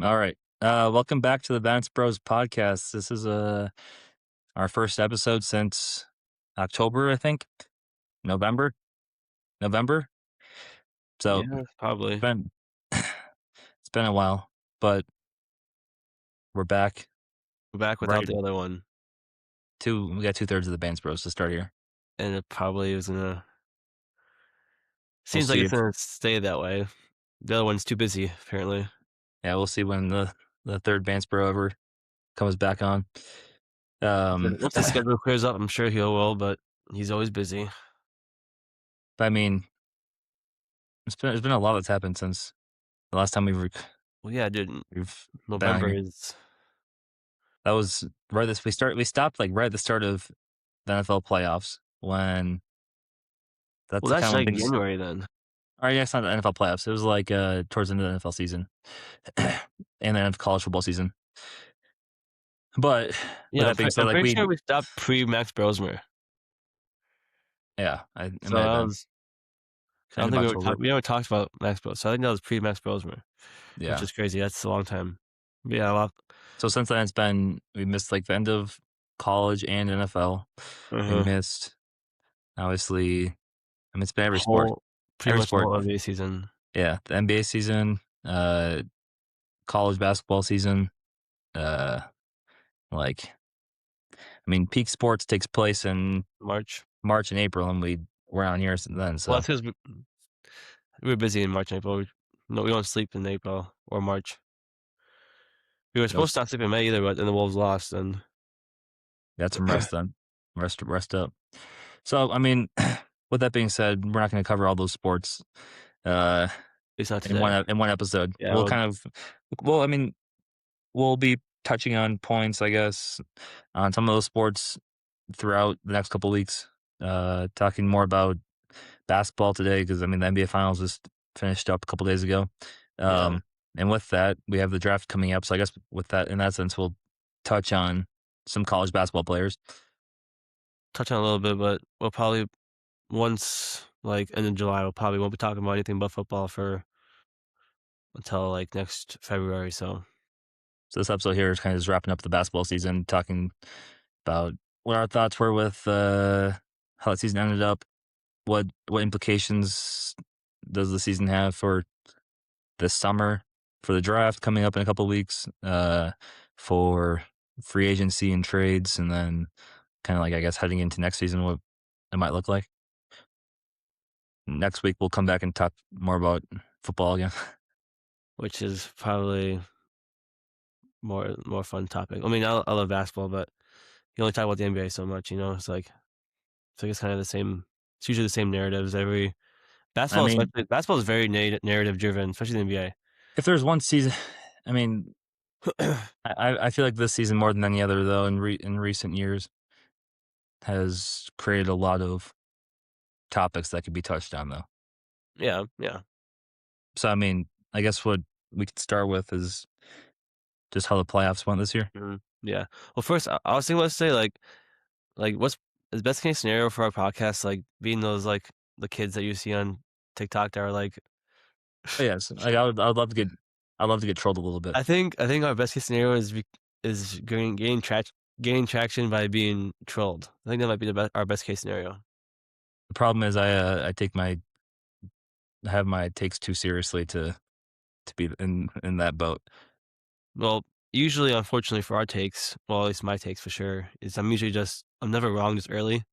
All right. Welcome back to the Bance Bros Podcast. This is our first episode since October, I think. November. November. So Yeah, it's probably. been it's been a while, but we're back. We're back without Right. the other one, We got 2/3 of the Bance Bros to start here. and it probably is gonna We'll seems like see it's if gonna stay that way. The other one's too busy, apparently. we'll see when the third Bance Bro ever comes back on. Once his schedule clears up, I'm sure he will, but he's always busy. I mean, it's been a lot that's happened since the last time Well, yeah, dude, we've been on November here. is That was right this we stopped like right at the start of the NFL playoffs when that's well, the kind that's of when like things January then. or yeah, it's not the NFL playoffs. It was like towards the end of the NFL season and then college football season. But with Yeah, that being said, I'm like pretty sure we stopped pre-Max Brosmer. it So might have that been was 'cause I don't end of think October. we never talked about Max Bros. So I think that was pre-Max Brosmer, which Yeah. is crazy. That's a long time. But yeah, a lot. So since then we missed like the end of college and NFL. We Uh-huh. missed obviously it's been every sport. Whole pretty Every much the sport. whole NBA season. Yeah. The NBA season, college basketball season, uh like peak sports takes place in March. March and April, and we're on here since then. Well, So that's 'cause we were busy in March and April. No, we don't sleep in April or March. We were nope, supposed to not sleep in May either, but then the Wolves lost, and got some rest then. Rest up. So with that being said, we're not going to cover all those sports uh, it's not in today. one episode. Yeah, We'll well, kind of well, we'll be touching on points, I guess, on some of those sports throughout the next couple weeks. Talking more about basketball today because the NBA Finals just finished up a couple days ago. yeah. Um, and with that, we have the draft coming up. So I guess with that, in that sense, we'll touch on some college basketball players. Touch on a little bit, but we'll probably once, like, end of July, we'll probably won't be talking about anything but football for until, like, next February, so So this episode here is kind of just wrapping up the basketball season, talking about what our thoughts were with how the season ended up, what implications does the season have for this summer, for the draft coming up in a couple weeks, for free agency and trades, and then kind of like I guess heading into next season, what it might look like. Next week we'll come back and talk more about football again. which is probably more fun topic. I mean, I love basketball, but you only talk about the NBA so much, you know? It's like it's kind of the same it's usually the same narratives every I mean, basketball is very narrative driven, especially the NBA. if there's one season, I mean, I feel like this season more than any other though in recent years has created a lot of topics that could be touched on though. Yeah, yeah. So I guess what we could start with is just how the playoffs went this year. Mhm. Yeah. Well, first, I was thinking, let's say, what's the best case scenario for our podcast, like, being those, like, the kids that you see on TikTok that are, like But yes, I'd love to get trolled a little bit. I think our best case scenario is gaining traction by being trolled. I think that might be our best case scenario. The problem is I have my takes too seriously to be in that boat. Well, usually, unfortunately for our takes, well, at least my takes for sure, is I'm never wrong this early,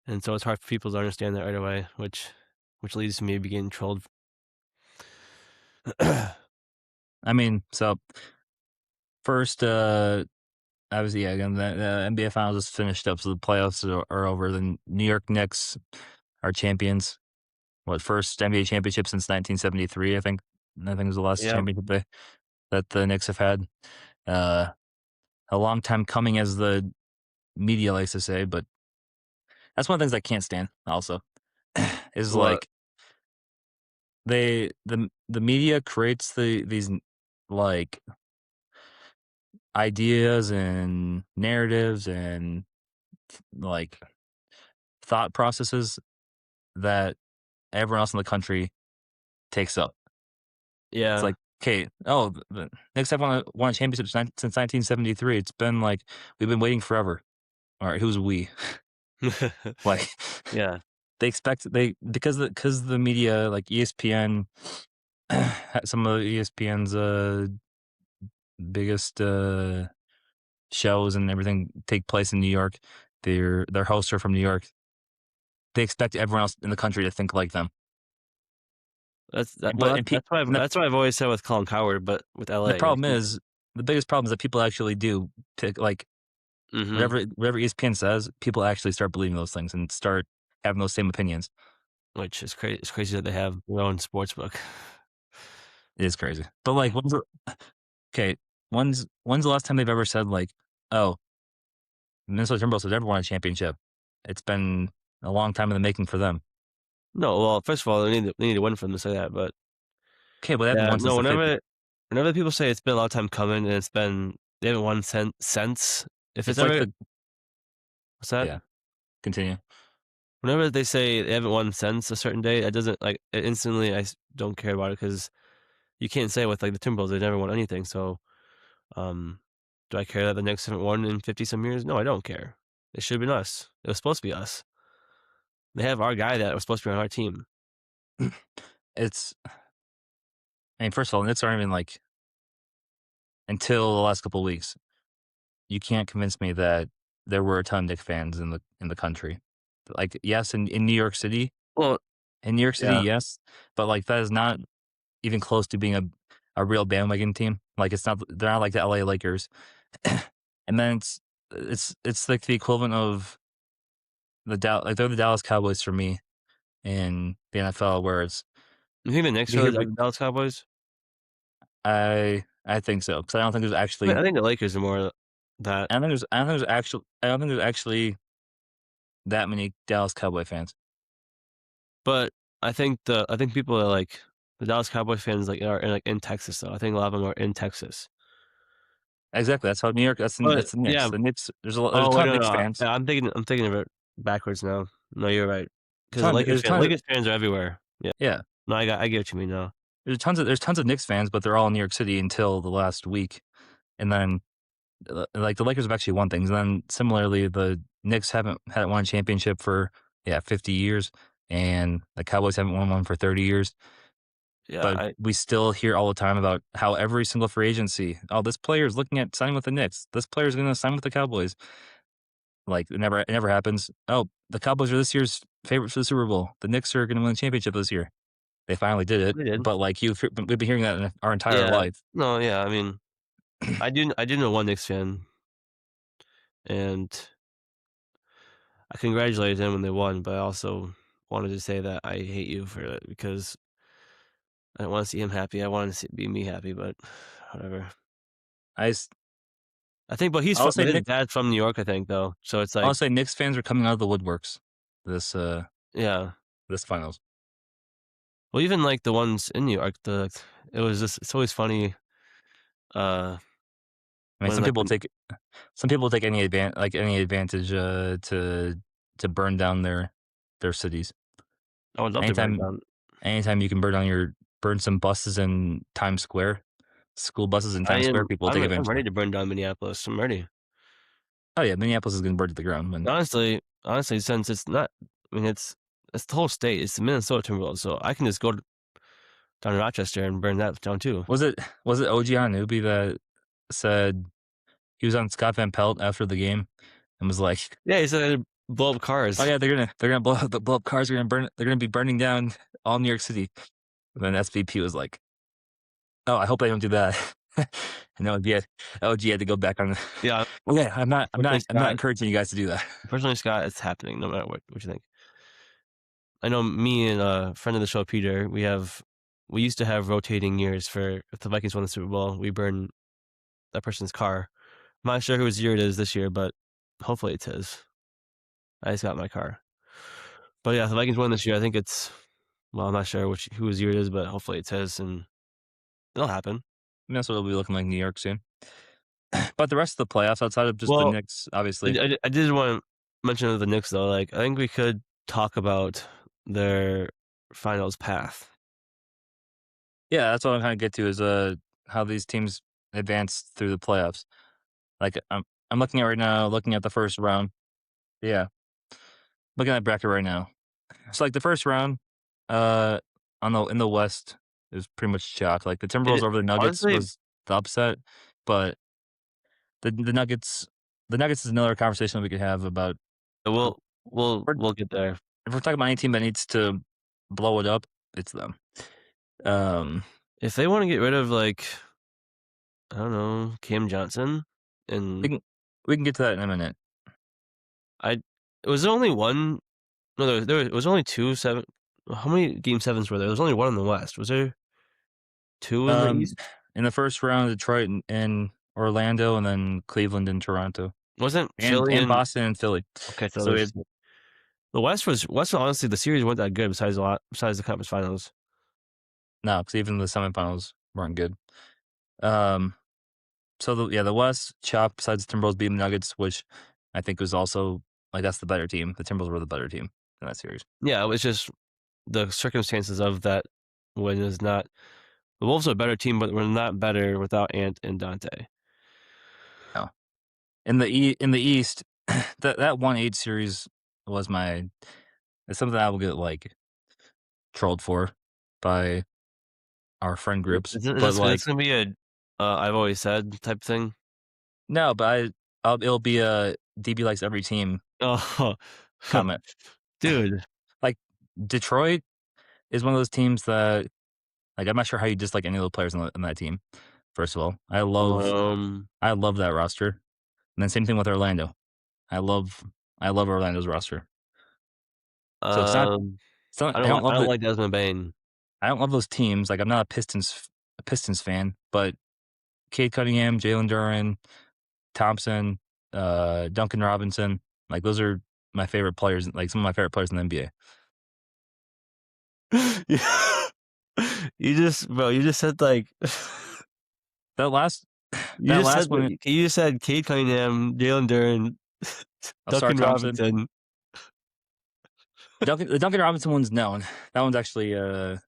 and so it's hard for people to understand that right away, which leads to me being trolled. So first, obviously, yeah, again, the NBA Finals just finished up, so the playoffs are over. The New York Knicks are champions. What first NBA championship since 1973? I think was the last Yeah. championship that the Knicks have had. Uh, a long time coming, as the media likes to say, but that's one of the things I can't stand. Also, is What? like the media creates these like ideas and narratives and like thought processes that everyone else in the country takes up. It's Yeah. Okay. Oh, the Knicks have won a championship since 1973. It's been like we've been waiting forever. All right, who's we? Like Yeah, they expect they because the media like ESPN, some of ESPN's biggest shows and everything take place in New York. Their hosts are from New York. They expect everyone else in the country to think like them. But and, pe- and that's what I've always said with Colin Cowherd, but with the LA, like, problem is the biggest problem is that people actually do pick like mhm, whatever ESPN says, people actually start believing those things and start having those same opinions. which is crazy. It's crazy that they have their own sports book. It is crazy. But like okay, when's the last time they've ever said like, oh, Minnesota Timberwolves have never won a championship. It's been a long time in the making for them. No, well, first of all, they need to win for them to say that, but Okay, but they haven't yeah, won since no, the fifties. whenever people say it's been a long time coming and they haven't won since, if it's It's like ever the what's that? yeah. Continue. Whenever they say they haven't won since a certain day, it doesn't like instantly. Don't care about it because you can't say with like the Timberwolves they never won anything. So, um, do I care that the Knicks haven't won in 50 some years? No, I don't care. It should have been us. It was supposed to be us. They have our guy that was supposed to be on our team. It's I mean, first of all, Knicks aren't even like until the last couple of weeks. You can't convince me that there were a ton of Knicks fans in the country. Like, yes, in New York City, Well, yeah, yes, but like that is not even close to being a real bandwagon team. Like it's not they're not like the LA Lakers. And then it's like the equivalent of like they're the Dallas Cowboys for me in the NFL where it's you think the Knicks we are hear the Dallas Cowboys? I think so because I don't think there's I actually think the Lakers are more that, I don't think there's actually that many Dallas Cowboy fans. but I think people are like the Dallas Cowboys fans like are like in Texas though. I think a lot of them are in Texas. Exactly, that's how New York But that's the Knicks. yeah. The Knicks there's a Oh ton wait, of no, Knicks no. fans. Yeah, I'm thinking of it backwards now. No, you're right. Because There's a ton of Lakers fans are everywhere. Yeah. yeah. No, I get what you mean now. There's tons of Knicks fans, but they're all in New York City until the last week. And then like the Lakers have actually won things. And then similarly, the Knicks haven't won a championship for 50 years, and the Cowboys haven't won one for 30 years. Yeah, But we still hear all the time about how every single free agency, oh, this player is looking at signing with the Knicks. This player is going to sign with the Cowboys. Like it never happens. Oh, the Cowboys are this year's favorites for the Super Bowl. The Knicks are going to win the championship this year. They finally did it. they did. But like we've been hearing that in our entire Yeah. life. No, yeah, I mean, I do know one Knicks fan, and I congratulated him when they won, but I also wanted to say that I hate you for it because I didn't wanna see him happy. I wanted to be me happy, but whatever. I s- But I'll say his Nick. dad's from New York, I think, though. So it's I'll like, say Knicks fans are coming out of the woodworks this yeah. this finals. Well, even like the ones in New York, it's always funny, uh, I mean, when like some people take any advantage to burn down their cities. I would love to burn Anytime down. anytime you can burn some buses in Times Square, school buses in Times Square, people will take I'm advantage of ready that. to burn down Minneapolis. I'm ready. Oh yeah, Minneapolis is going to burn to the ground. When Honestly, since it's not, I mean, it's the whole state. It's the Minnesota Timberwolves, so I can just go down to Rochester and burn that down too. was it OG Anunoby that said he was on Scott Van Pelt after the game and was like, Yeah, he said they'd blow up "Oh cars. yeah, they're gonna blow up cars. They're gonna be burning down all New York City." And then SVP was like, "Oh, I hope they don't do that." And OG had to go back on. Yeah, Okay, unfortunately, I'm not Scott. encouraging you guys to do that. Unfortunately, Scott, it's happening no matter what you think. I know me and a friend of the show, Peter. We used to have rotating years for if the Vikings won the Super Bowl, we burn that person's car. I'm not sure whose year it is this year, but hopefully it's his. I just got my car. But yeah, if the Vikings won this year, I think it's well, I'm not sure whose year it is, but hopefully it's his, and it'll happen. Minnesota will be looking like New York soon. But the rest of the playoffs, outside of just the Well, Knicks, obviously, I did want to mention the Knicks though. Like, I think we could talk about their finals path. Yeah, that's what I'm trying to get to is how these teams advance through the playoffs. Like I'm looking at right now, looking at the first round. Yeah, looking at bracket right now. So like the first round, uh, on the in the West is pretty much chalk. Like the Timberwolves It over the Nuggets honestly, was the upset, but the Nuggets, the Nuggets is another conversation we could have about. Uh, we're, we'll get there. if we're talking about any team that needs to blow it up, it's them. Um, If they wanna get rid of, like, I don't know, Cam Johnson, we and can we can get to that in a minute. I was there only one. No, there was only 2 7. How many game 7s were there? There was only 1 in the West. Was there 2 in the Um, East? in the first round, Detroit and Orlando, and then Cleveland and Toronto, Wasn't Philly and and Boston and Philly. okay, so So we had there's the West was honestly, the series weren't that good besides the conference finals. no, because even the semifinals weren't good. Um, so the West chalk besides the Timberwolves beating the Nuggets, which I think was also like that's the better team. The Timberwolves were the better team in that series. Yeah, it was just the circumstances of that when is not the Wolves are a better team, but we're not better without Ant and Dante. No. In the East, that 1-8 series was my it's something I will get like trolled for by our friend groups. But Is like this gonna be a I've always said type thing? no, but it'll be a DB likes every team Oh, comment. dude. Like Detroit is one of those teams that like I'm not sure how you dislike any of the players on that team. First of all, Um, I love that roster, and then same thing with Orlando. I love I love Orlando's roster. So um, it's not I I don't like Desmond Bane. I don't love those teams. Like I'm not a Pistons fan, but Cade Cunningham, Jalen Duren, Thompson, Duncan Robinson, like those are my favorite players. Like some of my favorite players in the NBA. Yeah. You just said like That last you that just last said one, you just said Cade Cunningham, Jalen Duren, Osar Duncan Thompson, Robinson, The Duncan Robinson one's known. That one's actually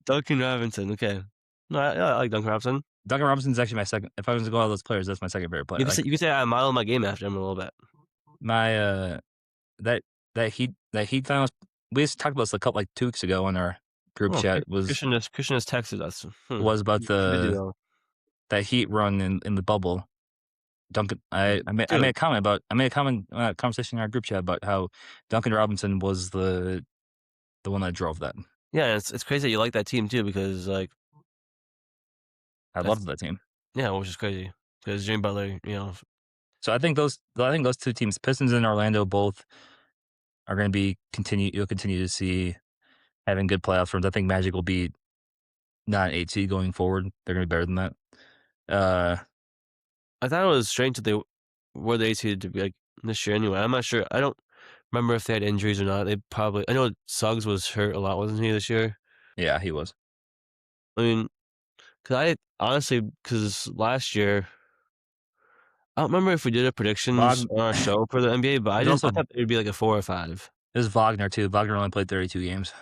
Duncan Robinson. Okay, no, I like Duncan Robinson. Duncan Robinson's actually my second. If I was to go out of those players, that's my second favorite player. Like You could say I model my game after him a little bit. my that that Heat finals. We just talked about this a couple like 2 weeks ago in our group Oh, chat. Christian has texted us. Was about Good to know, that Heat run in the bubble. Duncan, dude. I made a comment conversation in our group chat about how Duncan Robinson was the one that drove that. Yeah, it's crazy that you like that team too because like I that's loved that team. yeah, which is crazy because Jimmy Butler, you know, So I think those two teams, Pistons and Orlando, both are going to be continue. You'll continue to see having good playoff runs. I think Magic will be not an 8 seed going forward. They're going to be better than that. Uh, I thought it was strange that they were the 8 seed to be like this year anyway. I'm not sure. I don't remember if they had injuries or not. They probably. I know Suggs was hurt a lot, wasn't he, this year? yeah, he was. I mean, because I honestly, because last year, I don't remember if we did a predictions Vog, on our show for the NBA, but there's also I thought it would be like a 4 or 5. there's Wagner too. Wagner only played 32 games.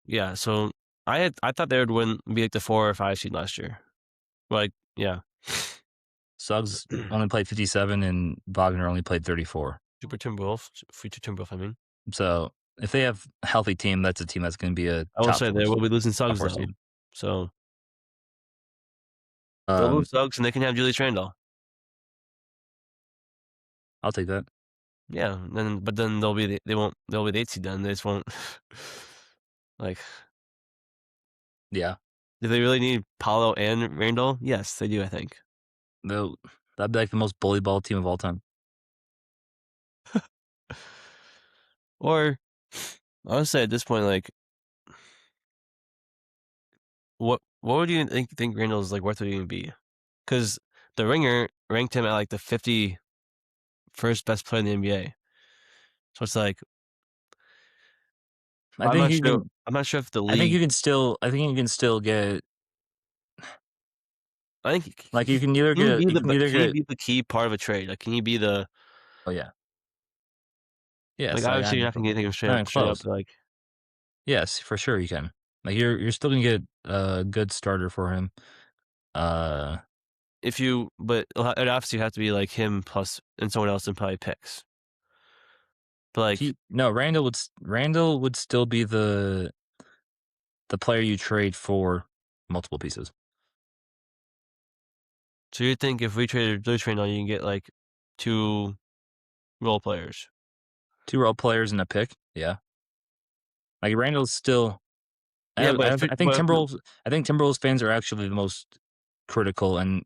Yeah, so I thought they would win, be like the 4 or 5 seed last year. Like, yeah, Suggs only played 57, and Wagner only played 34. Future Timberwolf. I mean, So if they have a healthy team, that's a team that's going to be a I will say they will be losing Suggs though, seed. so they'll Um, lose Suggs and they can have Julius Randle. I'll take that. Yeah, then but then they'll be the 8 seed then. They just won't like Yeah, do they really need Paolo and Randall? Yes, they do, I think. they'll that'd be like the most bully ball team of all time. Or honestly at this point, like what would you think Randall's like worth would even be? Because the Ringer ranked him at like the 51st best player in the NBA. So it's like I think you can. I'm not sure if the league I think you can still get. I think Like you can either can he get. be You can either can he get. be the key part of a trade? Like can he be the Oh yeah. like Yes. Like obviously you're not gonna get him not even straight up close. like Yes, for sure you can. Like you're still gonna get a good starter for him. Uh, But it obviously have to be like him plus and someone else and probably picks. But like, he no Randall would still be the player you trade for multiple pieces. so you think if we traded Blue Train on, you can get like 2 role players? 2 role players and a pick. Yeah, like Randall's still. Yeah, but if I think Timberwolves fans are actually the most critical and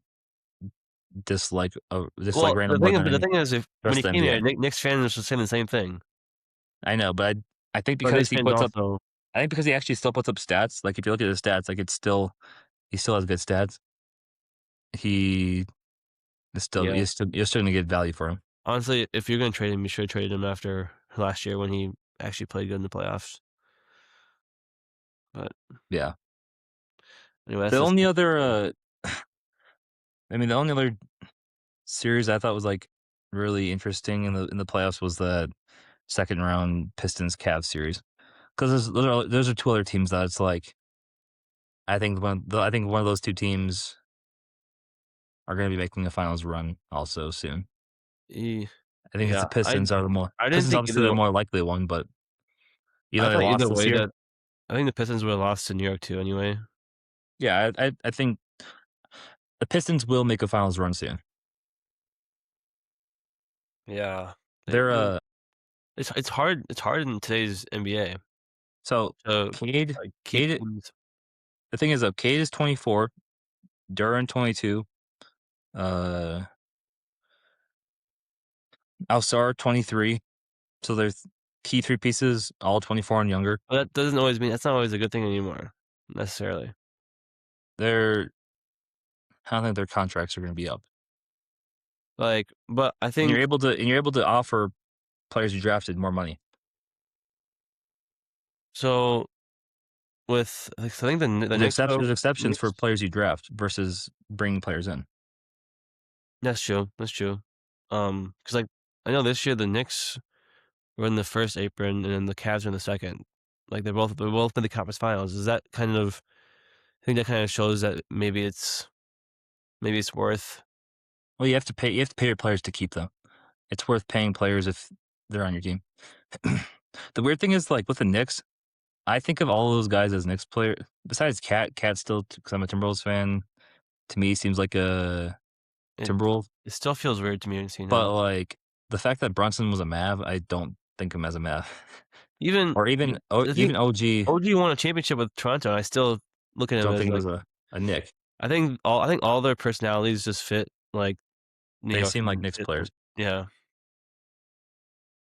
dislike Randall more than the any thing is, if the when he rest of the came here, NBA. Knicks fans were saying the same thing. I know, but I think But because Knicks fans also, he actually still puts up stats. Like if you look at his stats, like he still has good stats. He yeah. you're still gonna get value for him. Honestly, if you're gonna trade him, you should have traded him after last year when he actually played good in the playoffs. But Yeah. anyway, The that's just only other the only other series I thought was like really interesting in the playoffs was the second round Pistons Cavs series. Because those are 2 other teams that it's like I think one of those 2 teams are gonna be making a finals run also soon. e I think it's yeah. the Pistons are the more I didn't Pistons think obviously either the one. more likely one, but even I though they thought either lost this way year, that I think the Pistons would have lost to New York too anyway. yeah, I think the Pistons will make a finals run soon. Yeah. They They're it's hard in today's NBA so to, like, keep Cade teams. the thing is though, Cade is 24, Duran 22, uh Alsar 23. So there's key 3 pieces, all 24 and younger. But that doesn't always mean that's not always a good thing anymore, necessarily. They're I don't think their contracts are gonna be up. Like, but I And think you're able to offer players you drafted more money. so I think the Knicks though There's exceptions for Knicks players you draft versus bringing players in. that's true, that's true. 'Cause, like, I know this year the Knicks were in the first apron and then the Cavs are in the second. Like, they're both in the conference finals. Is that kind of I think that kinda shows that maybe it's worth. Well, you have to pay your players to keep them. It's worth paying players if they're on your team. The weird thing is, like, with the Knicks, I think of all those guys as Knicks player besides Cat still because I'm a Timberwolves fan, to me seems like a It Timberwolf, it still feels weird to me seeing but, him. like, the fact that Brunson was a Mav, I don't think of him as a Mav. Even Or e I think even OG, OG won a championship with Toronto, and I still look at him don't as, think of like, as a Knick. I think all their personalities just fit, like, New They York seem like and Knicks fit players. yeah.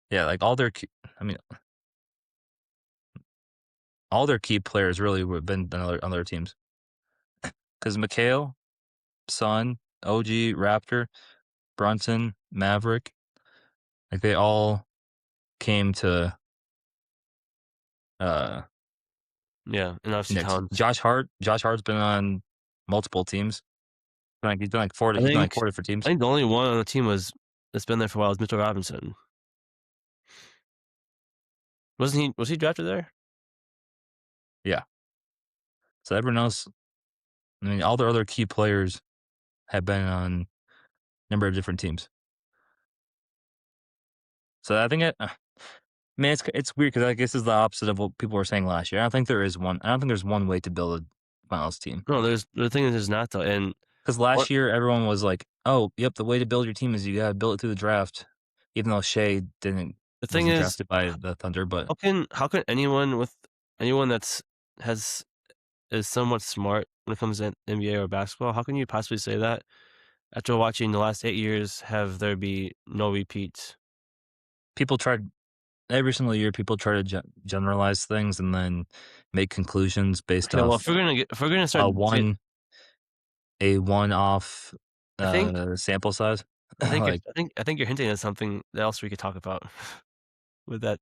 Yeah, like, I mean, all their key players really would have been on other teams. Because McHale, Son, OG, Raptor, Brunson, Maverick, like, they all came to, uh, Yeah, and obviously Knicks. Towns. Josh Hart's been on multiple teams. I He's been, like, think 4 different I teams. think the only one on the team that's been there for a while is Mitchell Robinson. Was he drafted there? Yeah. So everyone else all their other key players have been on a number of different teams. So I think man, it's weird because I guess it's the opposite of what people were saying last year. I don't think there's one way to build a finals team. No, the thing is there's not though, and Because what last year everyone was like, "Oh, yep, the way to build your team is you gotta build it through the draft." Even though Shea the thing wasn't is, drafted by the Thunder, but how can anyone has is somewhat smart when it comes to NBA or basketball, how can you possibly say that after watching the last 8 years have there be no repeats? people tried every single year. People try to generalize things and then make conclusions based Okay, well, off if we're gonna start a say one off I think sample size. Like I think you're hinting at something else we could talk about with that.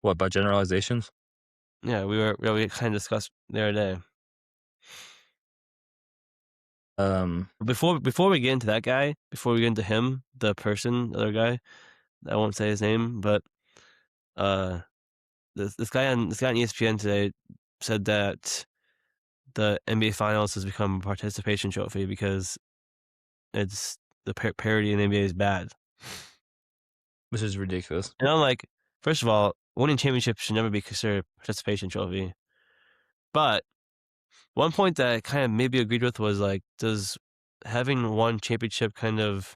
what by generalizations? Yeah, we kinda discussed the other day. Um, Before we get into that guy, before we get into him, the person, the other guy, I won't say his name, but, uh, this guy on ESPN today said that the NBA Finals has become a participation trophy because it's the parity in the NBA is bad. which is ridiculous. And I'm like, first of all, winning championships should never be considered a participation trophy. But one point that I kind of maybe agreed with was like, does having one championship kind of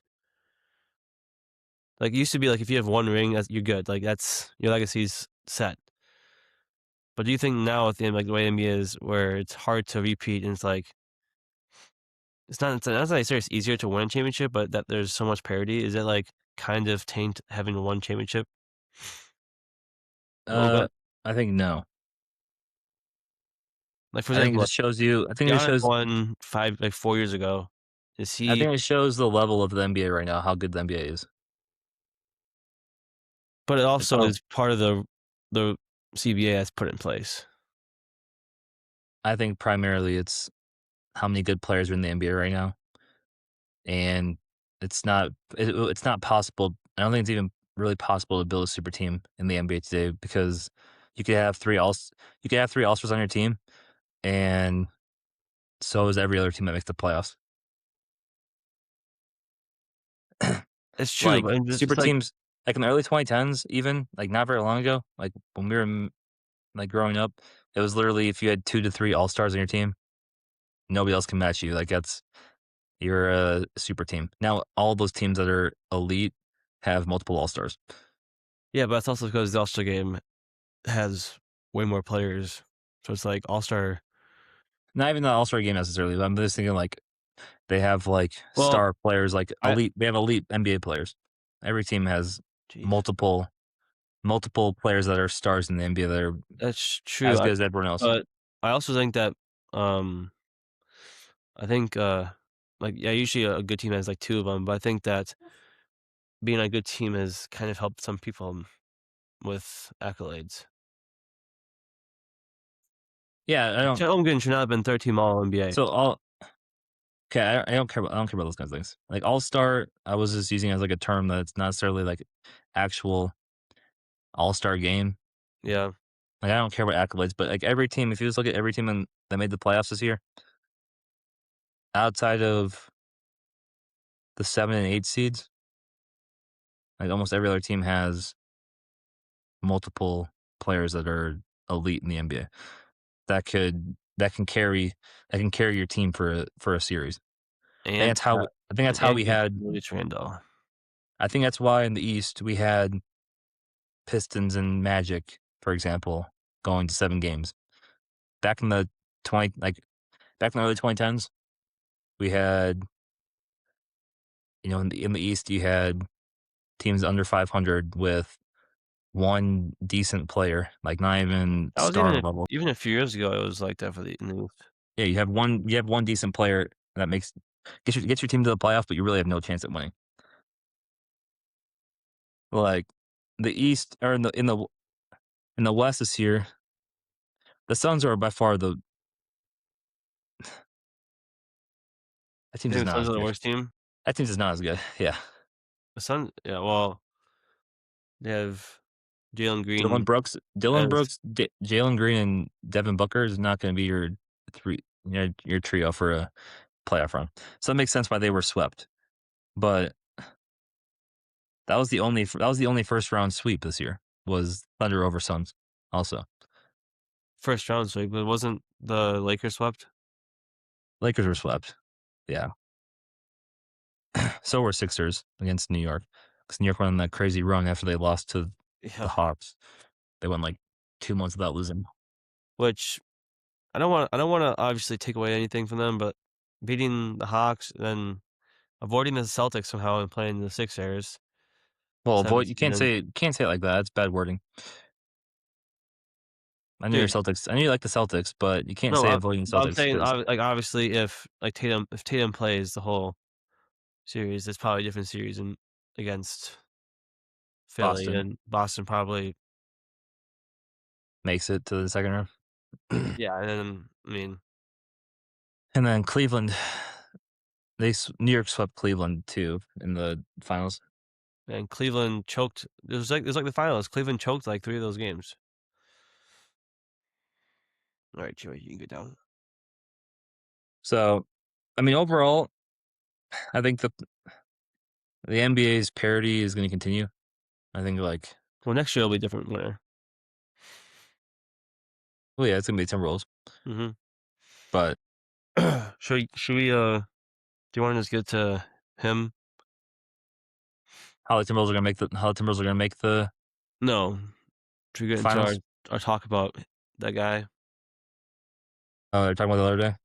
like it used to be like if you have one ring, you're good. Like that's your legacy's set. But do you think now with the like the way NBA is, where it's hard to repeat, and it's like it's not necessarily it's easier to win a championship, but that there's so much parity. Is it like kind of taint having one championship a little Uh, bit? I think no. Like for I think it example, just shows you. I think it Giannis shows. won 4 years ago. Is I he? think it shows the level of the NBA right now, how good the NBA is. But it Like, also oh, is part of the CBA that's put in place. I think primarily it's how many good players are in the NBA right now, and it's not possible. I don't think it's even really possible to build a super team in the NBA today because you could have you could have three all stars on your team, and so is every other team that makes the playoffs. It's true, Like but it's super just like teams, like in the early 2010s, even like not very long ago, like when we were like growing up, it was literally if you had 2 to 3 all stars on your team, nobody else can match you. Like that's you're a super team. Now all those teams that are elite have multiple all stars. yeah, but it's also because the All-Star game has way more players. So it's like All-Star. Not even the all star game necessarily. But I'm just thinking like they have like Well, star players, like I elite. They have elite NBA players. Every team has jeez, multiple players that are stars in the NBA that are that's true. as good as everyone else. But I also think that um I think like yeah, usually a good team has like two of them, but I think that being a good team has kind of helped some people with accolades. Yeah, I don't. Chet Holmgren should not have been third team All NBA. So all okay, I don't care. I don't care about those kinds of things. Like all star, I was just using as like a term that's not necessarily like actual all star game. Yeah, Like I don't care about accolades, but like every team, if you just look at every team that made the playoffs this year, outside of the 7 and 8 seeds, like almost every other team has multiple players that are elite in the NBA that can carry your team for a series. and I think that's how we had. Julius Randle. I think that's why in the East we had Pistons and Magic, for example, going to 7 games. Back in the 20 like back in the early 2010s, we had in the East you had teams under 500 with one decent player, like not even That was star level. even a few years ago. It was like that for the news. Yeah, you have one decent player that gets your team to the playoff, but you really have no chance at winning. Like the East or in the West this year, the Suns are by far that team You is think the not Suns as are the good. worst team? That team is not as good. Yeah. The Suns, yeah. Well, they have Jalen Dylan Green Brooks, as Jalen Green, and Devin Booker is not going to be your your trio for a playoff run. So that makes sense why they were swept. But that was the only first round sweep this year was Thunder over Suns. Also, first round sweep, but wasn't the Lakers swept? Lakers were swept. Yeah. So were Sixers against New York because New York went on that crazy run after they lost to the Yeah. Hawks. They went like 2 months without losing. Which I don't want to obviously take away anything from them, but beating the Hawks, then avoiding the Celtics somehow and playing the Sixers, Well, avoid 17 and you can't say it like that. It's bad wording. I knew your dude. Celtics. I knew you like the Celtics, but you can't No, say avoiding but I'm Celtics saying because like obviously if Tatum plays the whole series, it's probably a different series and against Philly Boston and Boston probably. makes it to the second round. Yeah, and then I mean, And then Cleveland, New York swept Cleveland too in the finals. and Cleveland choked. It was like the finals. Cleveland choked like 3 of those games. All right, Joey, you can go down. So, I mean, overall, I think the NBA's parity is going to continue. I think like, Well, next year will be a different winner. well, yeah, it's going to be Timberwolves, Mm-hmm. but Should we do you want to just get to him? how the Timberwolves are going to make the No. Should we get into our finals. our talk about that guy? They're talking about the other day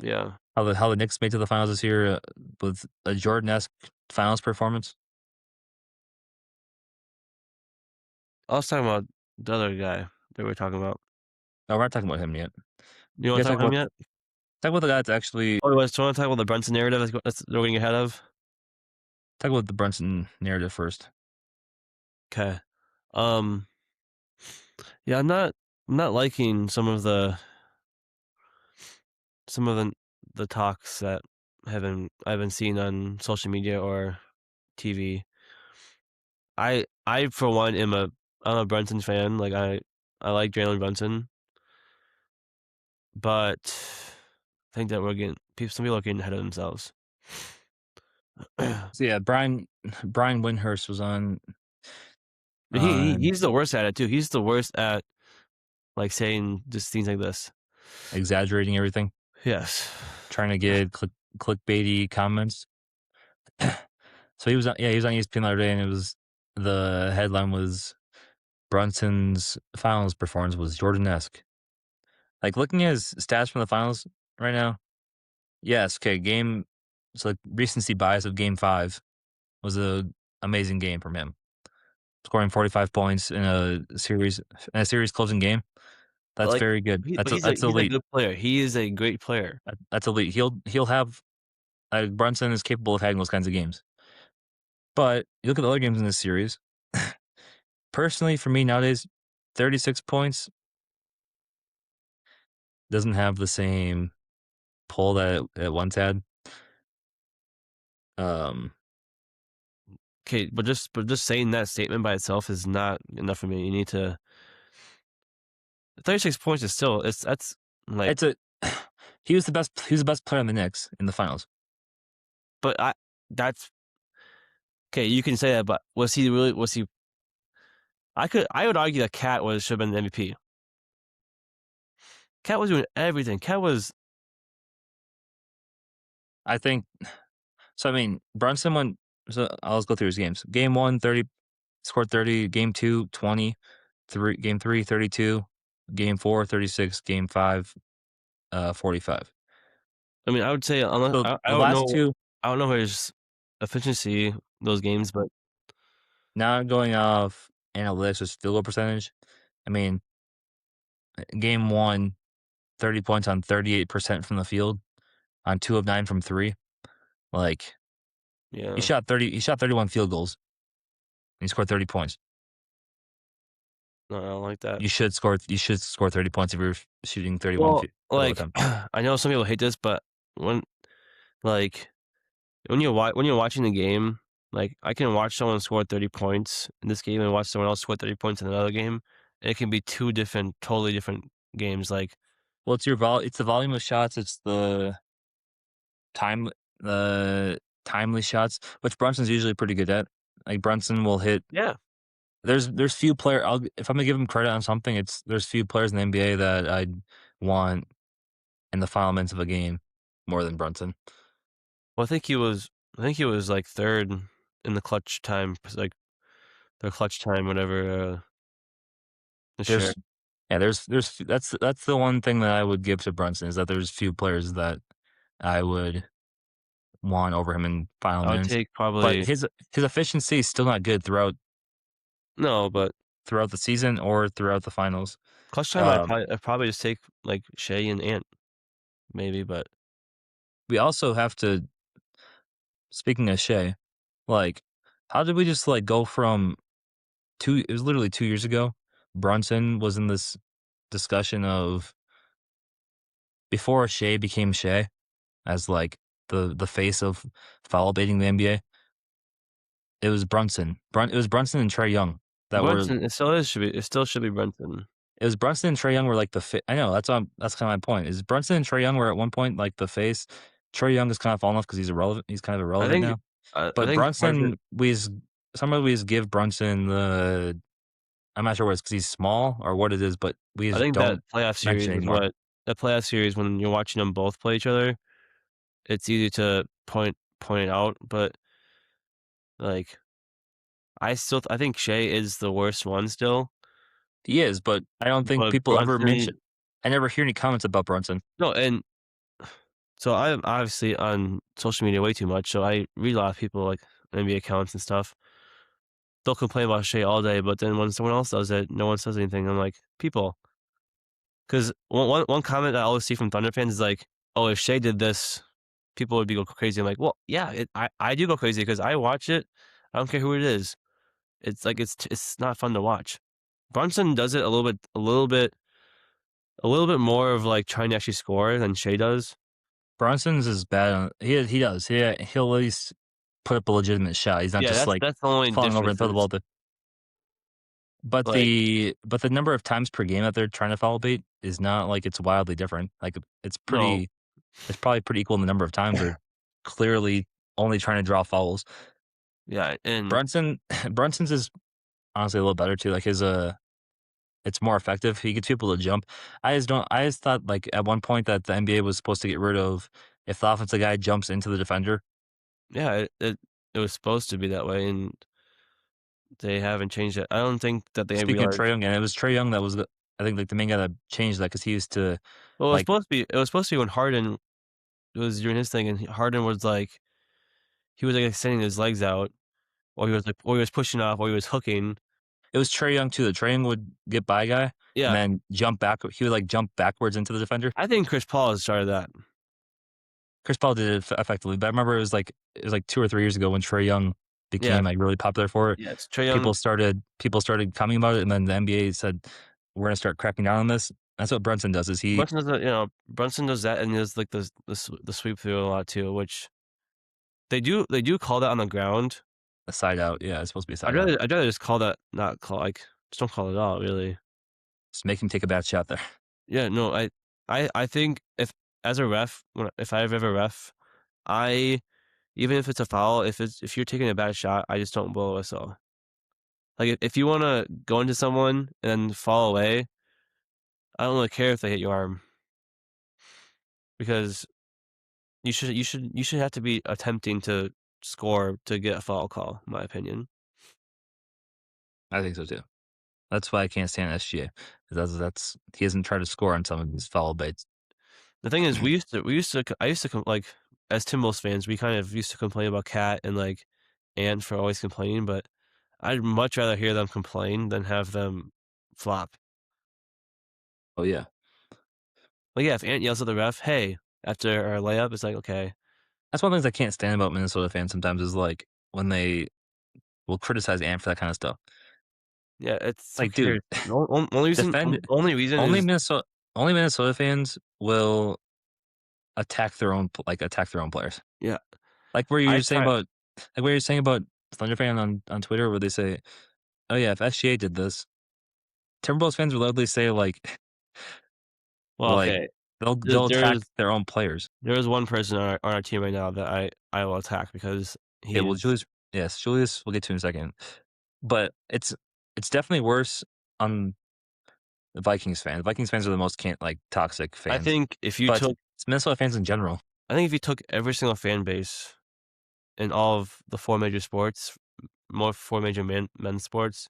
Yeah. how the Knicks made to the finals this year with a Jordan-esque finals performance. I was talking about the other guy that we were talking about. No, we're not talking about him yet. You We want got to to talk about him yet? talk about the guy that's actually Oh, do you want to talk about the Brunson narrative that's they're getting ahead of? talk about the Brunson narrative first. Okay. Um. Yeah, I'm not liking some of the talks that I've been seeing on social media or TV. I for one I'm a Brunson fan. Like I like Jalen Brunson, but I think that some people are getting ahead of themselves. So yeah, Brian Windhurst was on He's the worst at it too. He's the worst at like saying just things like this. exaggerating everything, Yes. trying to get clickbaity comments. So he was on ESPN the other day, and the headline was Brunson's finals performance was Jordan-esque. Like looking at his stats from the finals right now, yes, okay, so like recency bias of game 5 was a amazing game from him. Scoring 45 points in a series closing game. That's Like very good. but That's he's a elite. good player. He is a great player. That's elite. He'll have Brunson is capable of having those kinds of games. But you look at the other games in this series. Personally, for me nowadays, 36 points doesn't have the same pull that it once had. Um, Okay, but just saying that statement by itself is not enough for me. You need to 36 points is still it's that's like it's a he was the best player on the Knicks in the finals. but that's okay, you can say that, but was he I would argue that Cat was should have been the MVP. Cat was doing everything. Cat was I think so. I mean, Brunson went. So I'll just go through his games. Game 1, 30, scored 30. Game 2, 20. Game 3, 32. Game 4, 36. Game 5, 45. I mean, I would say unless So I the don't last know two, his efficiency those games, but not going off analytics, just field goal percentage. I mean, game 1, 30 points on 38% from the field, on 2 of 9 from 3. Like yeah, he shot 31 field goals and he scored 30 points. no, I don't like that. You should score 30 points if you're shooting 31 Well, field goal like attempts. I know some people hate this, but when like when you're watching the game, like I can watch someone score 30 points in this game and watch someone else score 30 points in another game. And it can be two different, totally different games. Like Well, it's the volume of shots, it's time the timely shots, which Brunson's usually pretty good at. Like Brunson will hit. yeah, There's few player. If I'm gonna give him credit on something, there's few players in the NBA that I'd want in the final minutes of a game more than Brunson. well, I think he was like third in the clutch time, like the clutch time, whatever. This year. There's yeah, that's the one thing that I would give to Brunson is that there's few players that I would want over him in final I would minutes. take But probably his efficiency is still not good no, but throughout the season or throughout the finals. clutch time. Um, I'd probably just take like Shea and Ant maybe, but we also have to, speaking of Shea, like, how did we just like go from it was literally 2 years ago. Brunson was in this discussion of before Shea became Shea as like the face of foul baiting the NBA. It was Brunson. It was Brunson and Trey Young that were Brunson. It still should be Brunson. it was Brunson and Trae Young were like I know that's kind of my point. Is Brunson and Trae Young were at one point like the face. Trae Young has kind of fallen off because he's irrelevant. He's kind of I irrelevant think now. I But think Harden. Brunson, we just give Brunson the. I'm not sure what it's because he's small or what it is, but we I just think that don't playoff mention series it is anymore. what that playoff series when you're watching them both play each other, it's easy to point it out, but like I think Shea is the worst one still, He is, but I don't think but people ever Brunson. mention. I never hear any comments about Brunson. No, and so I'm obviously on social media way too much, so I read a lot of people like NBA accounts and stuff. They'll complain about Shea all day, but then when someone else does it, no one says anything. I'm like, people, because one comment I always see from Thunder fans is like, "Oh, if Shea did this, people would be go crazy." I'm like, "Well, yeah, I do go crazy because I watch it. I don't care who it is. It's like it's not fun to watch." Brunson does it a little bit more of like trying to actually score than Shea does. Brunson's is bad. He does. He'll at least put up a legitimate shot. He's not Yeah, just like that's the only falling over difference and throw the ball is to. like But the number of times per game that they're trying to foul bait is not like it's wildly different. Like no, it's probably pretty equal in the number of times they're clearly only trying to draw fouls. yeah, and Brunson Brunson's is honestly a little better too. Like it's more effective. He gets people to jump. I just thought like at one point that the NBA was supposed to get rid of if the offensive guy jumps into the defender. yeah, it was supposed to be that way, and they haven't changed it. I don't think that they Speaking of Trae realized. Young, and it was Trae Young that was I think like the main guy that changed that because he used to Well, like it was supposed to be when Harden was doing his thing, and Harden was like he was like extending his legs out, or he was pushing off, or he was hooking. it was Trae Young too. The Trae Young would get by a guy and Yeah, then jump back. He would like jump backwards into the defender. I think Chris Paul has started that. Chris Paul did it effectively, but I remember it was like 2 or 3 years ago when Trae Young Yeah, became like really popular for it. yeah, it's Trae Young. People started commenting about it, and then the NBA said we're gonna start cracking down on this. That's what Brunson does. Is he Brunson does that, and there's like the sweep through a lot too, which they do call that on the ground. a side out? Yeah, it's supposed to be a side out. I'd rather just call that not call like just don't call it out really. Just make him take a bad shot there. Yeah, no, I think if as a ref, if I've ever ref, I even if it's a foul, if you're taking a bad shot, I just don't blow a whistle. Like if you want to go into someone and fall away, I don't really care if they hit your arm because you should have to be attempting to score to get a foul call, in my opinion. I think so too. That's why I can't stand SGA. That's he hasn't tried to score on some of these foul baits. The thing is, I used to like as Timberwolves fans, we kind of used to complain about Cat and like Ant for always complaining, but I'd much rather hear them complain than have them flop. Oh yeah, Like yeah, if Ant yells at the ref, "Hey," after our layup, it's like okay, that's one of the things I can't stand about Minnesota fans sometimes is like when they will criticize Ant for that kind of stuff. yeah, it's who Like, dude, cares? defend Only reason only is Minnesota fans will attack their own players. yeah. Like where I you're saying try. about like where you're saying about Thunder fan on Twitter where they say, "Oh yeah, if SGA did this," Timberwolves fans will loudly say Well, like okay. they'll attack There's their own players. there is one person on our team right now that I will attack because Yeah, well, he's Julius, we'll get to in a second, but it's definitely worse on the Vikings fans. Vikings fans are the most can't like toxic I fans, think if you but took it's Minnesota fans in general. I think if you took every single fan base in all of the four major sports, more four major men's sports,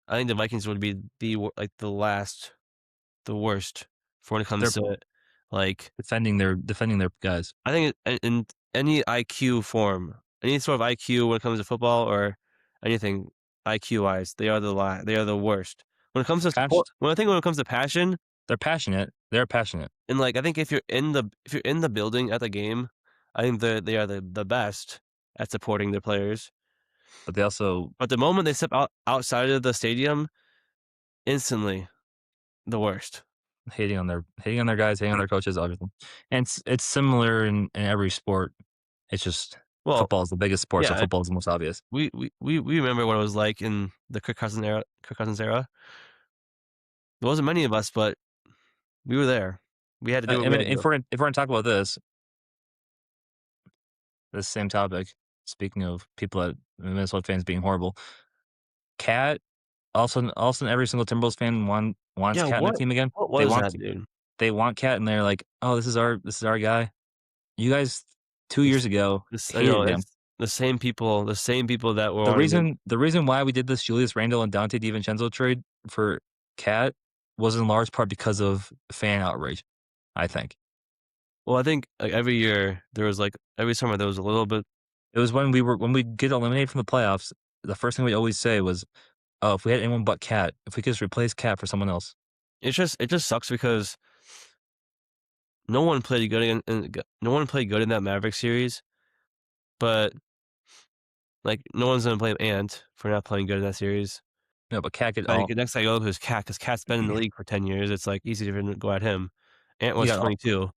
I think the Vikings would be like the worst for when it comes They're to like defending their guys. I think in any IQ form, any sort of IQ when it comes to football or anything IQ wise, they are the worst. When it comes to Passion, sport, when it comes to passion, they're passionate. They're passionate, and like I think if you're in the building at the game, I think they are the best at supporting their players. but they also But the moment they step outside of the stadium, instantly the worst. hating on their guys, hating on their coaches, everything. And it's similar in every sport. It's just Well, football is the biggest sport, so yeah, football is the most obvious. we remember what it was like in the Kirk Cousins era. There wasn't many of us, but we were there. We had to do what I we mean, had to do. if we're gonna talk about this same topic, speaking of people that Minnesota fans being horrible, Cat also every single Timberwolves fan wants Yeah, Cat in their team again. what They was want that, dude? they want Cat, and they're like, "Oh, this is our guy." You guys 2 years This ago I know, hated him. it's the same people that were wanting him. The reason why we did this Julius Randle and Dante DiVincenzo trade for Cat was in large part because of fan outrage, I think. Well, I think, like, every year, there was, like every summer, there was a little bit. It was when we get eliminated from the playoffs, the first thing we always say was, "Oh, if we had anyone but Cat, if we could just replace Cat for someone else." It just sucks because no one played good in that Maverick series, but, like, no one's gonna blame Ant for not playing good in that series. No, but Cat could Like, all the next guy I go to is Cat, because Cat's been in the league for 10 years, it's, like, easy to go at him. Ant he was got all 22.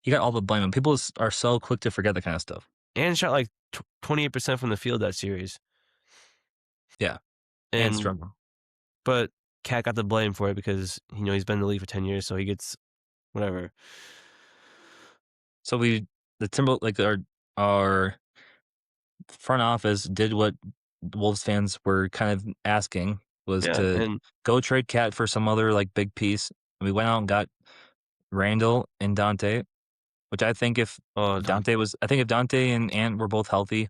he got all the blame, and people are so quick to forget that kind of stuff. Ant shot, like, 28% from the field that series, Yeah, and and struggle. but Cat got the blame for it because, he's been in the league for 10 years, so he gets whatever. So the Timber like our front office did what Wolves fans were kind of asking was Yeah, to and go trade Cat for some other like big piece. We went out and got Randall and Dante, which oh, Dante. I think if Dante and Ant were both healthy,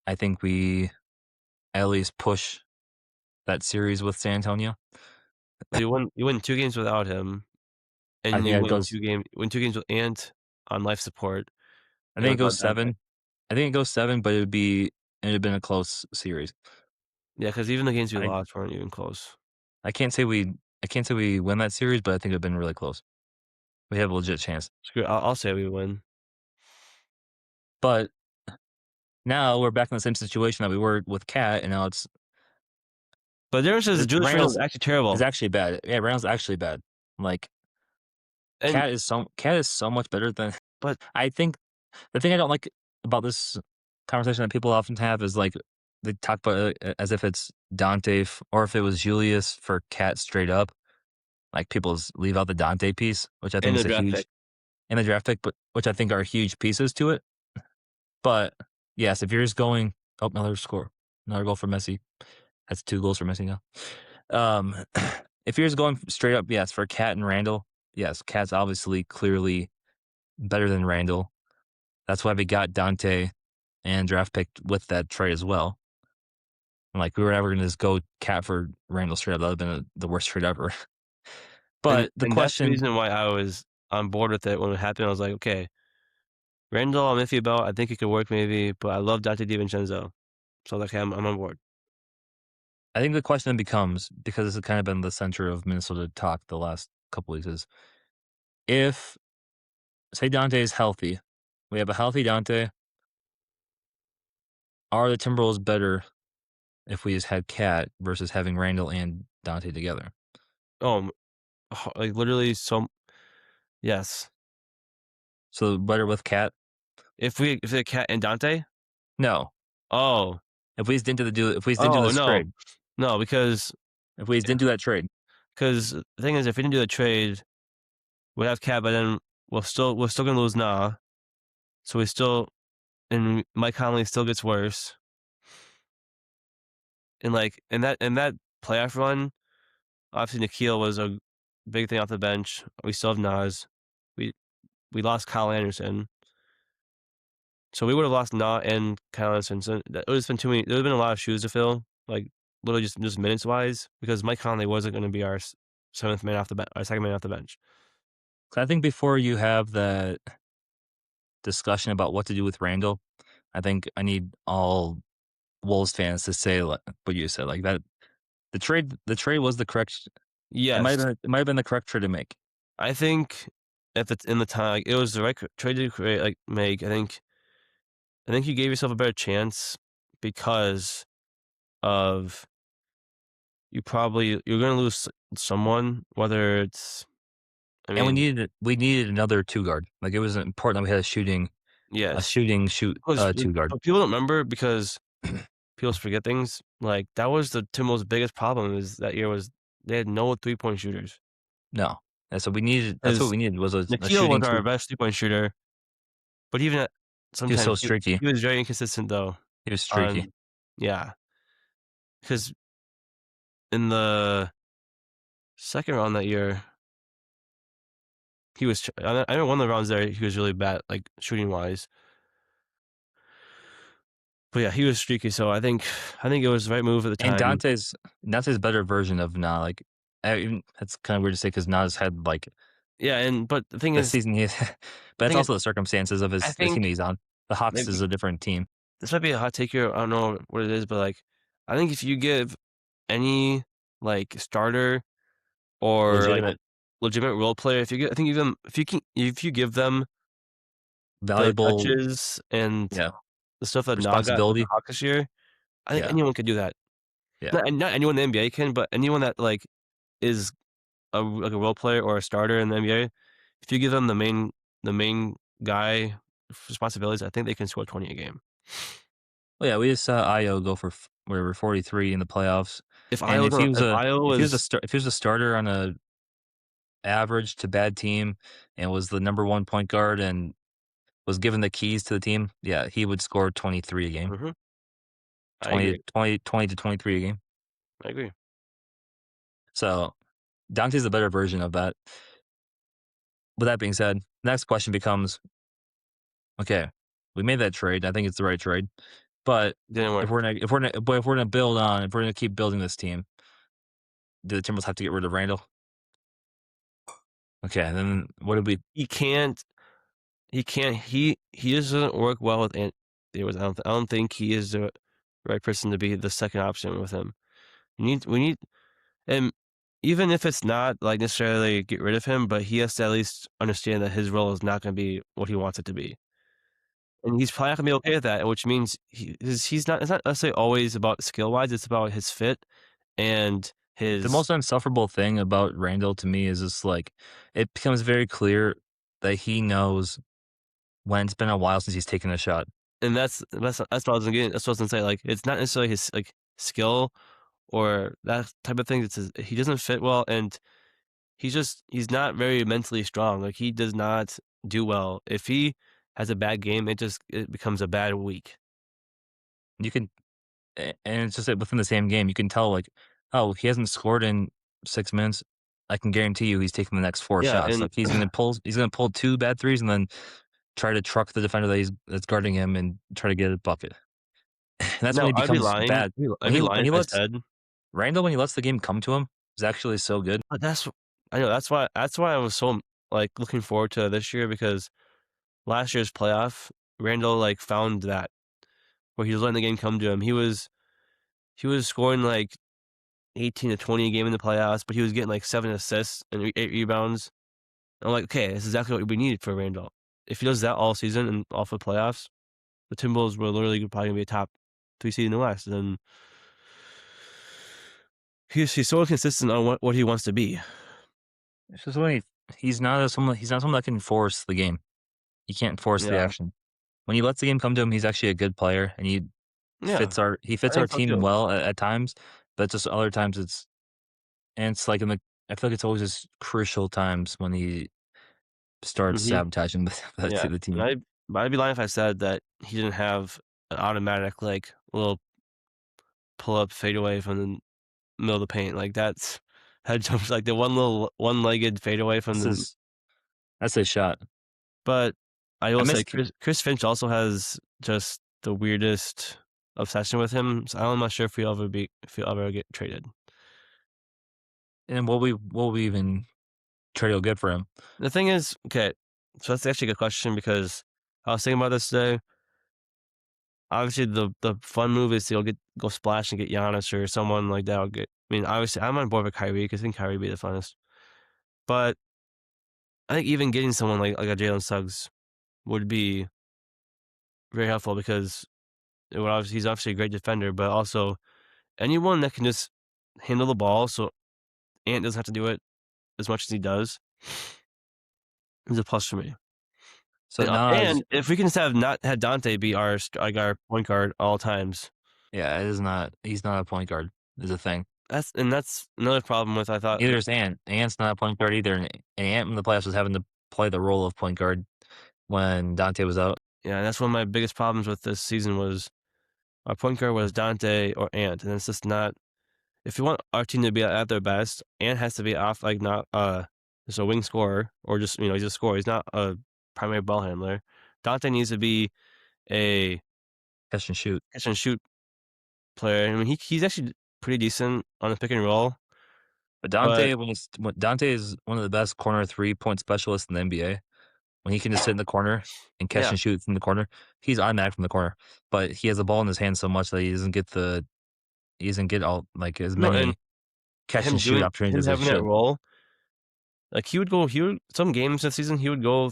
I think we at least push that series with San Antonio. Well, you win 2 games without him, I and think it goes you win 2 games with Ant on life support, I and think it without goes Dante. 7. I think it goes 7, but it'd have been a close series. Yeah, because even the games we I lost weren't even close. I can't say we win that series, but I think it'd been really close. We have a legit chance. I'll say we win. But now we're back in the same situation that we were with Cat, and now it's But the difference is Julius Randle is Randall's actually is terrible, actually bad. Yeah, Randall's actually bad. Like and Cat is so much better than but I think the thing I don't like about this conversation that people often have is like they talk about it as if it's Dante or if it was Julius for Cat straight up. Like people leave out the Dante piece, which I think and the is a draft huge pick. in the draft pick, but which I think are huge pieces to it. But yes, if you're just going, oh, another goal for Messi. That's 2 goals for Messi now. Um, if you're just going straight up, yes, for Cat and Randall, yes, Cat's obviously clearly better than Randall. That's why we got Dante and draft picked with that trade as well. Like we were never going to just go Cat for Randall straight up. That would have been the worst trade ever. And But the and that's the question, reason why I was on board with it when it happened. I was like, "Okay, Randle, I'm iffy about. I think it could work maybe, but I love Dante DiVincenzo." So, like, I'm on board. I think the question then becomes, because this has kind of been the center of Minnesota talk the last couple weeks, is if say Dante is healthy, we have a healthy Dante. Are the Timberwolves better if we just had Cat versus having Randall and Dante together? Um, like, literally yes. So better with Cat? If they Cat and Dante? No. Oh. If we just didn't do Oh, this no. trade, No, because if we just didn't do that trade, the thing is, if we didn't do the trade, we'd have Cat, but then we're still gonna lose so we still and Mike Conley still gets worse. And, like, in that playoff run, obviously, Nikhil was a big thing off the bench. We still have Nas. We we lost Kyle Anderson. So we would have lost Na and Kyle Anderson. So that would have been too many. There would have been a lot of shoes to fill, like literally just minutes wise, because Mike Conley wasn't going to be our seventh man off the bench, our second man off the bench. 'cause I think before you have that discussion about what to do with Randall, I think I need all Wolves fans to say what you said, like that. The trade was the correct. Yes, It might have been the correct trade to make. I think in the time, like, it was the right trade to create, like, make. I think you gave yourself a better chance because of you're going to lose someone, whether it's. I And mean, we needed another 2 guard. Like it was important that we had yes, because 2 guard. but people don't remember because people forget things. Like, that was the Timberwolves' biggest problem is that year was they had no 3-point shooters. No. And so we needed that's what Because we needed was a Nikhil shooting was our two. best three-point shooter, but even at He was sometimes so streaky. he was very inconsistent though He was streaky. on yeah, because in the second round that year, he was I know one of the rounds there, he was really bad, like, shooting-wise. But yeah, he was streaky, so I think it was the right move at the And time. Dante's a better version of Na, like, even that's kinda weird to say because Nas had, like, Yeah, and but the thing the is season he but it's thing is, also the circumstances of I the team think that he's on. The Hawks is maybe a different team. this might be a hot take here, I don't know what it is, but, like, I think if you give any, like, starter or, like, Legitimate, legitimate role player, if you get I think even if you give them the valuable touches and yeah, the stuff that Na got with the responsibility. Hawks this year, I think Yeah, anyone could do that. yeah. Not anyone in the NBA can, but anyone that, like, is like a role player or a starter in the NBA, if you give them the main guy responsibilities, I think they can score 20 a game. Well, yeah, we just saw Io go for whatever 43 in the playoffs, and If Io was if he was a starter on a average to bad team and was the number 1 point guard and was given the keys to the team, yeah, he would score 23 a game. mhm, I 20 agree, 20 20 to 23 a game. I agree. So, Dante's a better version of that. With that being said, next question becomes, okay, we made that trade. I think it's the right trade. But Didn't work. if we're gonna if we're gonna keep building this team, do the Timberwolves have to get rid of Randall? Okay, then what did we He can't he doesn't work well with Ant Davis. I don't think he is the right person to be the second option with him. We need and even if it's not, like, necessarily get rid of him, but he has to at least understand that his role is not gonna be what he wants it to be. And he's probably not gonna be okay with that, which means he's not it's not necessarily always about skill-wise, it's about his fit and the his most insufferable thing about Randall to me is just like it becomes very clear that he knows when it's been a while since he's taken a shot. and that's what I was gonna get that's what I was gonna say, like, it's not necessarily his, like, skill or that type of thing, it's he doesn't fit well, and he's not very mentally strong, like, he does not do well. If he has a bad game, it becomes a bad week. You can and it's just that within the same game, you can tell like, oh, he hasn't scored in 6 minutes. I can guarantee you he's taking the next four Yeah, shots. and Like he's gonna pull two bad threes and then try to truck the defender that's guarding him and try to get a bucket. And that's when no, he becomes bad. I'd be When lying he if I lets said Randall when he lets the game come to him is actually so good. but I know, that's why I was so, like, looking forward to this year because last year's playoff, Randall, like, found that where he was letting the game come to him. He was scoring, like, 18 to 20 a game in the playoffs, but he was getting, like, 7 assists and 8 rebounds. I'm like, "Okay, this is exactly what we needed for Randall." If he does that all season and all for playoffs, the Timberwolves were literally probably gonna be a top 3 seed in the West, and he's so inconsistent on what he wants to be. It's just when he's not someone that can force the game. He can't force the Yeah. action. When he lets the game come to him, he's actually a good player and Yeah, he I fits our think so team too. well at times, but just other times it's like I feel like it's always just crucial times when he starts Mhm. sabotaging Yeah, the and team. I'd be lying if I said that he didn't have an automatic, like, little pull-up fadeaway from the middle of the paint, like, that's head jumps, like, the one-legged fadeaway from This the is that's his shot. but I I will say miss Chris Finch also has just the weirdest obsession with him, so I'm not sure if he'll ever get traded. and what we even try to go get for him. The thing is okay, so that's actually a good question because I was thinking about this today. Obviously, the fun move is to go splash and get Giannis or someone like that. I mean, obviously, I'm on board with Kyrie because I think Kyrie would be the funnest. But I think even getting someone like a Jalen Suggs would be very helpful because he's obviously a great defender, but also anyone that can just handle the ball so Ant doesn't have to do it as much as he does is a plus for me. So And if we can just have not had Dante be our point guard all times, yeah, it is not he's not a point guard is a thing. that's another problem with I thought Neither is Ant. Ant's not a point guard either, and Ant in the playoffs was having to play the role of point guard when Dante was out. yeah, that's one of my biggest problems with this season was our point guard was Dante or Ant, and it's just not. If you want our team to be at their best, Ant has to be off like not just a wing scorer or just he's a scorer. He's not a primary ball handler. Dante needs to be a Catch and shoot. catch and shoot player. I mean, he's actually pretty decent on the pick and roll, But but Dante is one of the best corner 3-point specialists in the NBA. When he can just sit in the corner and catch yeah, and shoot from the corner, he's automatic from the corner. But he has the ball in his hand so much that he doesn't get all like as no, and many catch and shoot opportunities him as he having that should. role, like he would some games this season he would go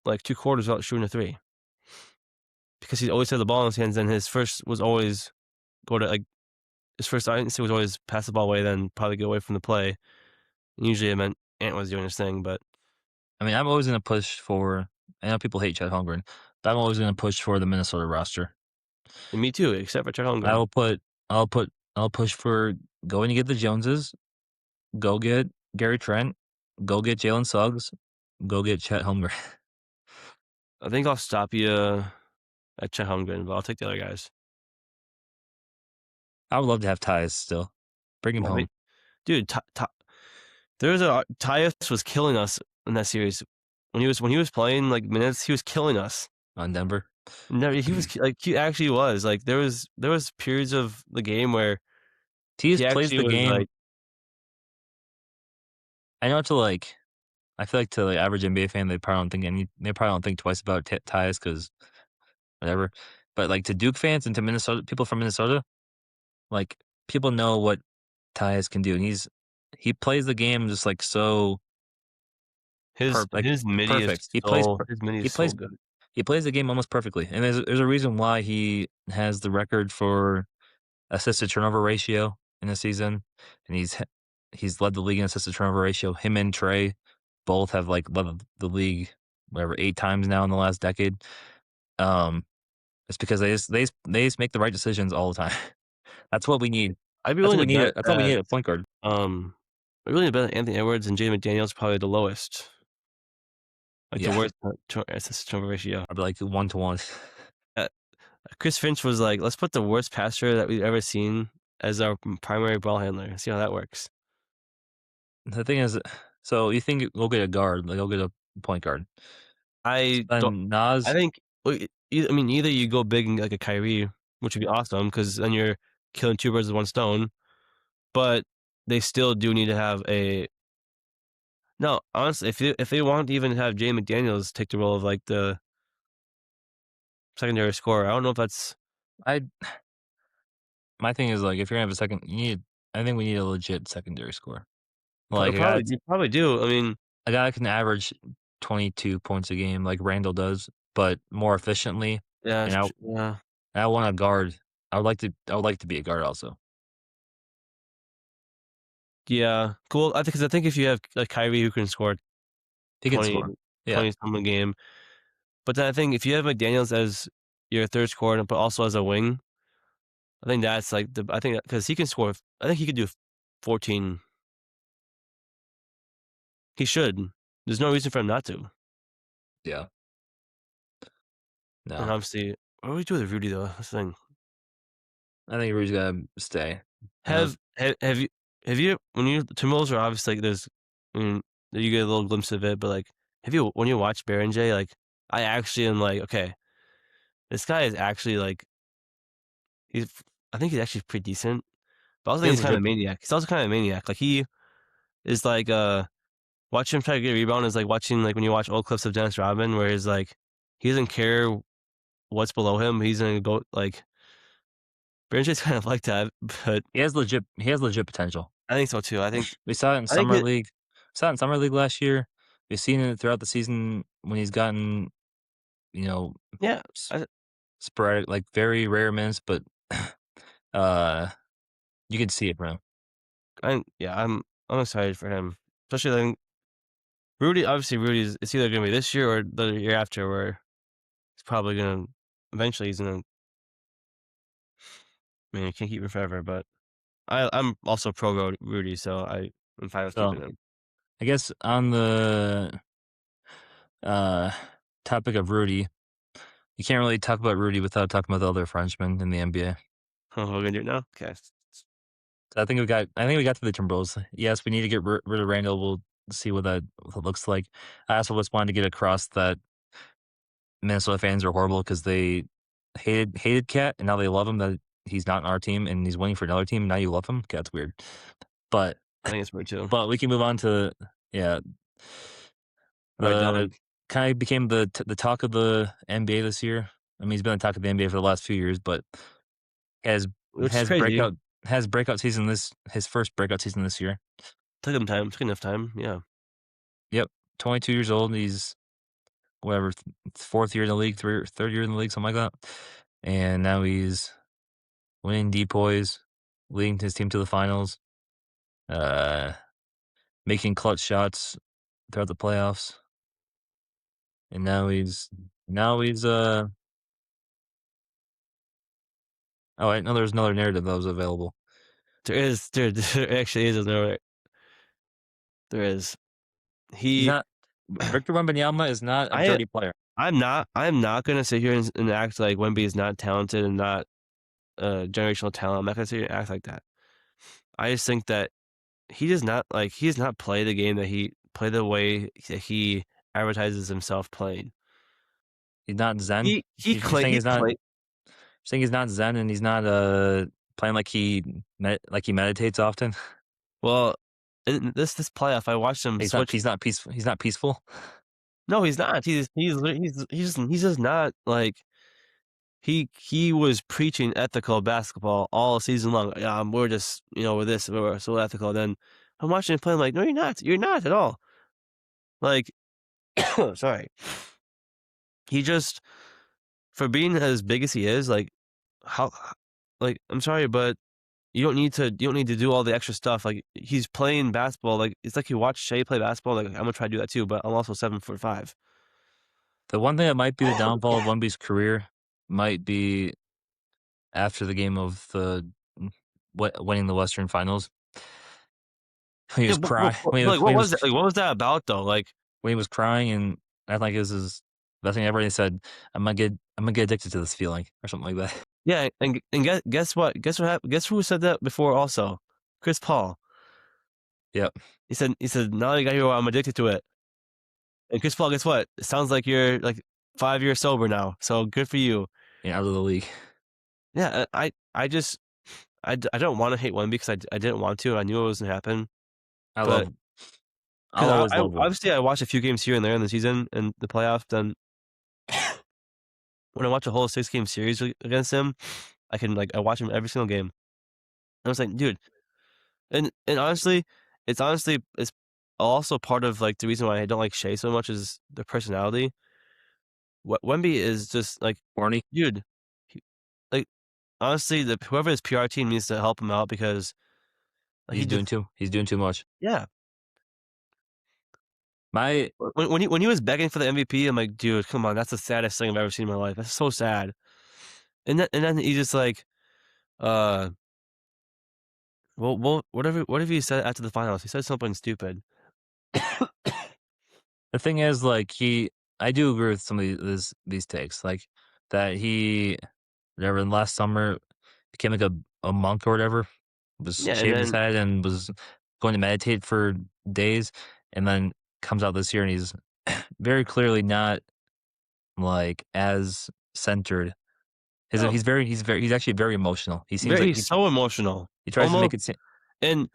like 2 quarters without shooting a three because he always had the ball in his hands. And his first was always go to like his first instinct was always pass the ball away, then probably get away from the play. And usually it meant Ant was doing his thing, but I mean, I'm always going to push for. I know people hate Chet Holmgren, but I'm always going to push for the Minnesota roster. and me too, except for Chet I Holmgren. will put. I'll put. I'll push for going to get the Joneses. Go get Gary Trent. Go get Jalen Suggs. Go get Chet Holmgren. I think I'll stop you at Chet Holmgren, but I'll take the other guys. I would love to have ties still. Bring him Yeah, home dude, Tyus was killing us in that series when he was playing like minutes. He was killing us. on Denver. No, he was like he actually was like there was periods of the game where Tease he plays actually the was game. like I know to like. I feel like to the average NBA fan, they probably don't think twice about ties because whatever. But like to Duke fans and to Minnesota people from Minnesota, like people know what Tyus can do, and he plays the game just like so like his midi is perfect. He plays he so plays good. he plays the game almost perfectly, and there's a reason why he has the record for assist to turnover ratio in a season, and he's led the league in assist to turnover ratio. Him and Trey both have like led the league whatever 8 times now in the last decade. Um, it's because they just make the right decisions all the time. That's what we need. I'd be That's willing what to we need. bet That's what we that need at point guard. I'd really bet that Anthony Edwards and Jay McDaniels probably the lowest, like the Yeah, worst assist turnover ratio. I'd be like 1-to-1. Uh, Chris Finch was like, let's put the worst passer that we've ever seen as our primary ball handler. See how that works. The thing is, so you think we'll get a guard, like we'll get a point guard. I don't. And I Nas, think. I mean, either you go big and get like a Kyrie, which would be awesome because then you're killing two birds with one stone. But they still do need to have a. No, honestly, if they want to even have Jay McDaniels take the role of like the secondary scorer, I don't know if that's. I my thing is like if you're gonna have a second, I think we need a legit secondary score. Like Probably you probably do. I mean, a guy that can average 22 points a game like Randall does, but more efficiently. yeah, And yeah, I want a guard. I would like to be a guard also. yeah. Cool. I think if you have like Kyrie who can score He can 20, score. Yeah. 20 some a game, but then I think if you have McDaniels as your third scorer, but also as a wing, I think that's like the. I think because he can score. I think he could do 14. He should. There's no reason for him not to. Yeah. And No. obviously, what do we do with Rudy though? That's the thing. I think Rudy's gotta stay. I know Have you when you Timberwolves are obviously like there's I mean you get a little glimpse of it, but like have you when you watch Baron J, like I actually am like, okay, this guy is actually like he's I think he's actually pretty decent. But I also he think has he's a kind of a drip. maniac. He's also kind of a maniac. Like he is like watch him try to get a rebound is like watching like when you watch old clips of Dennis Rodman where he's like he doesn't care what's below him. He's gonna go like Baron J's kind of like that, but He has legit potential. I think so too. We saw it in I think summer league. Saw it in summer league last year. We've seen it throughout the season when he's gotten, you know, yeah. s- I, sporadic, like very rare minutes, but uh, you can see it from him. I'm excited for him, especially then Rudy. Obviously, Rudy's it's either gonna be this year or the year after, where he's probably gonna eventually he's gonna. I mean, you can't keep him forever, but I'm also pro Rudy, so I'm fine with So keeping him. I guess on the uh, topic of Rudy, you can't really talk about Rudy without talking about the other Frenchman in the NBA. Oh, we're gonna do it now. Okay. So I think we got to the Timberwolves. Yes, we need to get rid of Randall. We'll see what it looks like. I also just wanted to get across that Minnesota fans are horrible because they hated Cat and now they love him that he's not on our team and he's winning for another team. Now you love him. That's weird. But I think it's weird too. but we can move on to yeah All right, the Delvin. kind of became the talk of the NBA this year. I mean, he's been the talk of the NBA for the last few years, but has Which is has crazy. breakout has breakout season this his first breakout season this year. Took him time. Took enough time. Yeah. Yep, 22 years old. He's whatever fourth year in the league, third year in the league, something like that. And now he's winning depoys, leading his team to the finals, uh, making clutch shots throughout the playoffs. And now he's oh, I know there's another narrative that was available. There actually is another. There is. He's He. not Victor Wembanyama is not a I. dirty player. I'm not gonna sit here and act like Wemby is not talented and not generational talent. I'm not gonna sit here and act like that. I just think that he does not play the game that he play the way that he advertises himself playing. He's not zen. You're saying He he's not clay saying he's not zen and he's not playing like like he meditates often. well in this playoff I watched him switch. He's not peaceful. He's not peaceful. No, he's not. He's just not like he was preaching ethical basketball all season long. We're just we're this we're so ethical. Then I'm watching him play. I'm like, no, you're not. You're not at all. Like, sorry. He just for being as big as he is, like how like I'm sorry, but you don't need to do all the extra stuff. Like he's playing basketball. Like it's like you watch Shea play basketball. Like I'm gonna try to do that too, but I'm also 7'5". The one thing that might be the downfall of Wemby's career might be after the game of the winning the Western Finals. When he Yeah, was crying, like what was that? Like what was that about though? Like when he was crying, and I think this is the thing everybody said. I'm gonna get addicted to this feeling, or something like that. yeah, and guess what? Guess what happened? Guess who said that before? Also, Chris Paul. Yep, He said now you got here. I'm addicted to it. And Chris Paul, guess what? It sounds like you're like 5 years sober now. So good for you. out of the league. Yeah, I just I don't want to hate Wemby because I didn't want to. I knew it was gonna happen, I but love. because I'll always I love him. obviously I watched a few games here and there in the season and the playoffs. Then when I watch a whole 6 game series against him, I watch him every single game. I was like, dude, and honestly, it's also part of like the reason why I don't like Shea so much is the personality. Wemby is just like, Horny. dude, he, like honestly, the whoever his PR team needs to help him out because he just He's doing too much. yeah. My When he was begging for the MVP, I'm like, dude, come on, that's the saddest thing I've ever seen in my life. That's so sad. And then he just like, uh, whatever he said after the finals, he said something stupid. the thing is, like I do agree with some of these takes, like that he whatever last summer became like a monk or whatever, was Yeah, and shaved his then head and was going to meditate for days, and then comes out this year and he's very clearly not like as centered. no, He's actually very emotional. He seems very like he's so emotional, he tries to almost. make it seem And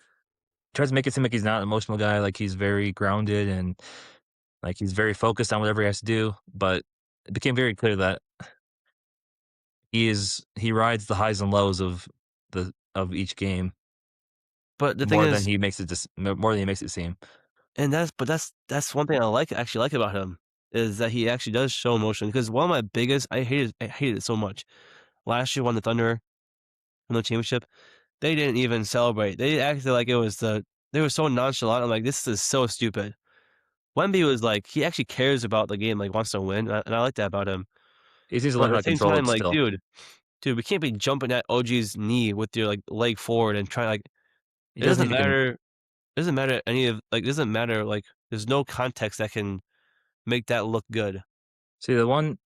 like he's not an emotional guy. Like he's very grounded and like he's very focused on whatever he has to do. But it became very clear that he rides the highs and lows of each game but the thing is, more than he makes it seem. and that's one thing actually like about him is that he actually does show emotion. Because one of my biggest, I hated it so much. Last year, when the Thunder won the championship, they didn't even celebrate. They acted like it was they were so nonchalant. I'm like, this is so stupid. Wemby was like, he actually cares about the game, like wants to win, and I like that about him. He seems to But learn at how the to same control it time, like, still. dude, dude, we can't be jumping at OG's knee with your, like, leg forward and trying, like He it doesn't doesn't even matter it doesn't matter any of like, it doesn't matter, like, there's no context that can make that look good. see the one